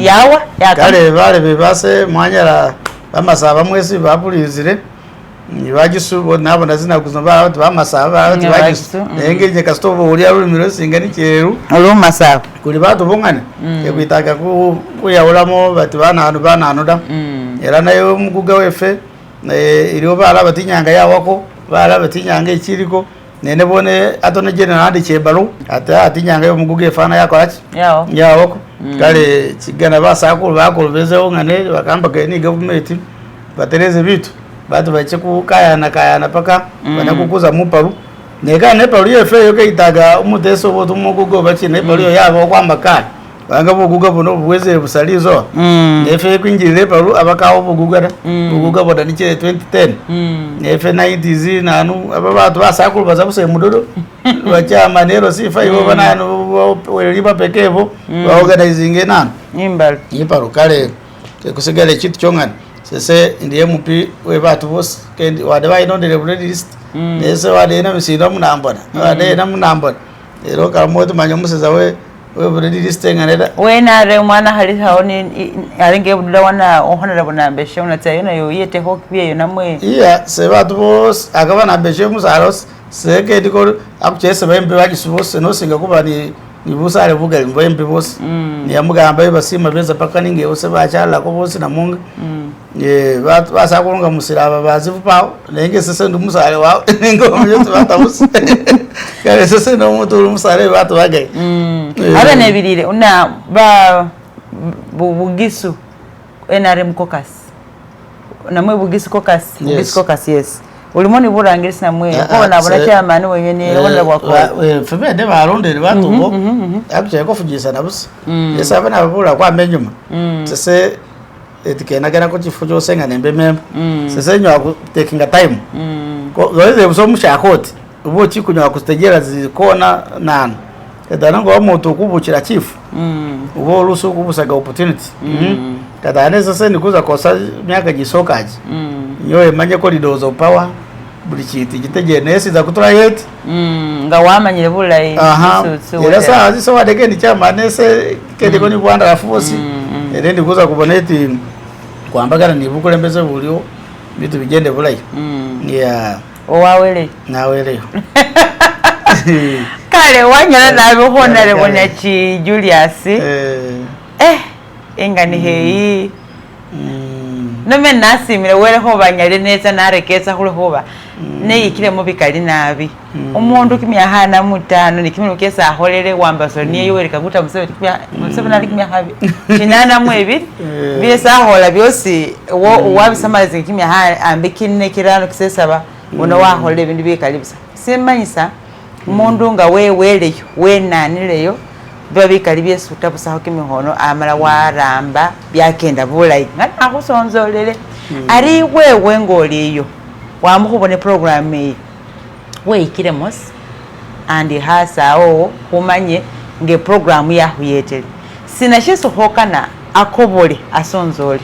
yawa kale bale bebase mwanyara bamasaba mwesi bapulizire nibagisu nabo nazina kuzomba abantu bamasaba abantu bagisu engeje kastobo uri arumiro singani cyeru alo masaba kuri batu bungane ekwitaga kuyawulamo bati bananu da era nayo muguga wefe iriyo bala batinyanga yawako bala batinyanga ikiriko nene bone atone jene nandi chebalo atinyanga yo muguga efana yako achi yawako kale kigana basakuru bakuru bezeho ngane bakamba ni government batereze bitu batu bache kukayana paka banakukuza muparu neka neparu yefe yo keitaga umuteso botu mugugo bachi neparu yabo kwamba kai banga buguga bono bweze busalizo nefe kwinjire paru abakawo bugugara buguga boda ni 2010 nefe 90s nanu ababatu basakuru bazabuse mudodo bacha manero sifa ibo banano weliba pekevo organizing nanu imbal iparu kale kusigale chitu chongana sese ndiye mupi we batu bose kendi wadabaye no de list nese wade na misino munambona wade na munambona ero kalmoto manyomuseza we budi list nganeda we na re mwana hali haoni arenge budula wana ohonera bona beshe unatsayo na yo yete hokbiye yo namwe iya se batu bose akabana beshe musaros se kendi ko akuchese bembe bagisubose no singa kubani nibusale bugali mbembe bose niyamugamba basima beza paka ninge ose bachala ko bose na munga basakulunga musiraba bazivupawo nenge sese ndumusale wawo ningo myoto batabusi kale sese no mutu musale batu bagaye aba nebirire una ba bugisu NRM caucus namwe bugisu caucus yes ulimoni burangirisi namwe ko nabona cyamani wenyene wona bwako febe de barondere batubo akuje ko fugisa nabusi yesa bana babura kwa menyuma sese etikena kana ko chifujo senga nembe memba sese nyo taking a time ko zoze buso mushakoti ubo chikunywa kustegera zikona nana kadana ngo moto kubuchira chifu ubo ruso kubusaga opportunity kadane sese nikuza kosa myaka gisokaji nyoye manye corridors of power buri chiti gitegene siza kutura yet nga wamanyire bulayi era saa ziso wadeke ni chama nese kende koni bwanda rafusi ere ndikuza kuboneti kwambagana nibukulembeze bulyo bitu bigende bulayi owawele nawele kale wanyala nabe honale bona chi Julius engani heyi nome nasimire were ho banyale neza narekeza kule hoba ne ikire mu bikali nabi umuntu kimya hana mutano nikimwe kesa aholere wambaso niye yowere kaguta musebe kimya musebe nali kimya habi kinana mwebi biyesa ahola byosi wabisamaze kimya ha ambikine kirano kisesaba uno wahole bintu bikalibisa semanyisa umuntu nga weleyo wenanileyo babikali byesu tabusaho kimihono amala waramba byakenda bulayi ngana akusonzolele ari wewe ngoliyo wamukubone program iyi weikire mos andi hasao kumanye nge program yahuyetele sinashiso hokana akobole asonzole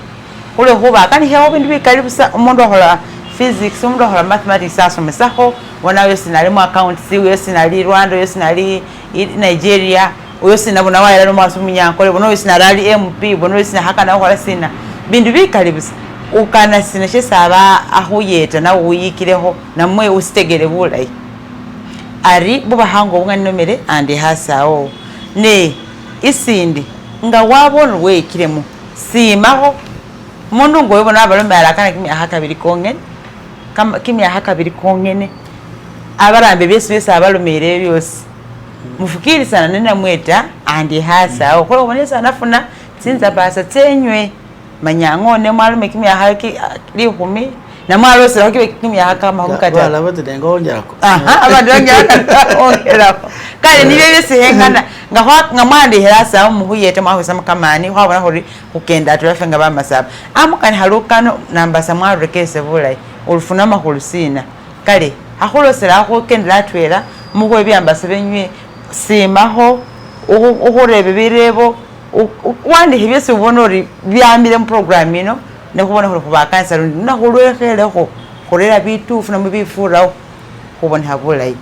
ule huba kani hewa bintu bikalibusa umuntu ahola physics umuntu ahola mathematics asomesaho wanawe sinalimu accounts we sinali Rwanda we sinali Nigeria uyo sinabona wayira no maso munyankole bono sinarali MP bono sinahakana hola sina bintu bikalibusa ukana sinashe saba ahuyeta na uyikireho namwe usitegere bulayi ari buba hango bungani nomere andi hasao ne isindi nga wabona weekiremu siimaho mundu ngoyobona abalome alakana kimyaha kabiri kongene abarambe byesi abalomere byosi mufukirisana nena mweta andi hasa okola obonesa nafuna sinza basa tsenywe manyangone mwalume kimyaha lihumi na mwalose hakibe kimyaha kama hukata wala batenga onjako abantu ongerako kale nibe byesihengana nga mwandi herasa muhuyete mwahwesa mukamani wabona hori kukenda tulafenga bamasaba amukani halukano nambasa mwarekese bulai ulufuna mahulusina kale aholosera akokendela atwera muhwe byambasa benywe simaho uhurebe birebo wandi hibyese ubona ori byamire mu program ino nekubona hori kubakansa rundi nahulweheleho horera bitufu na mubifuraho kubona habulai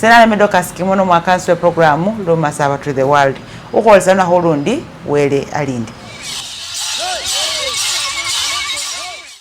senale medoka skimono mwakansi we programu lo masaba to the world ukolesa na holundi wele alindi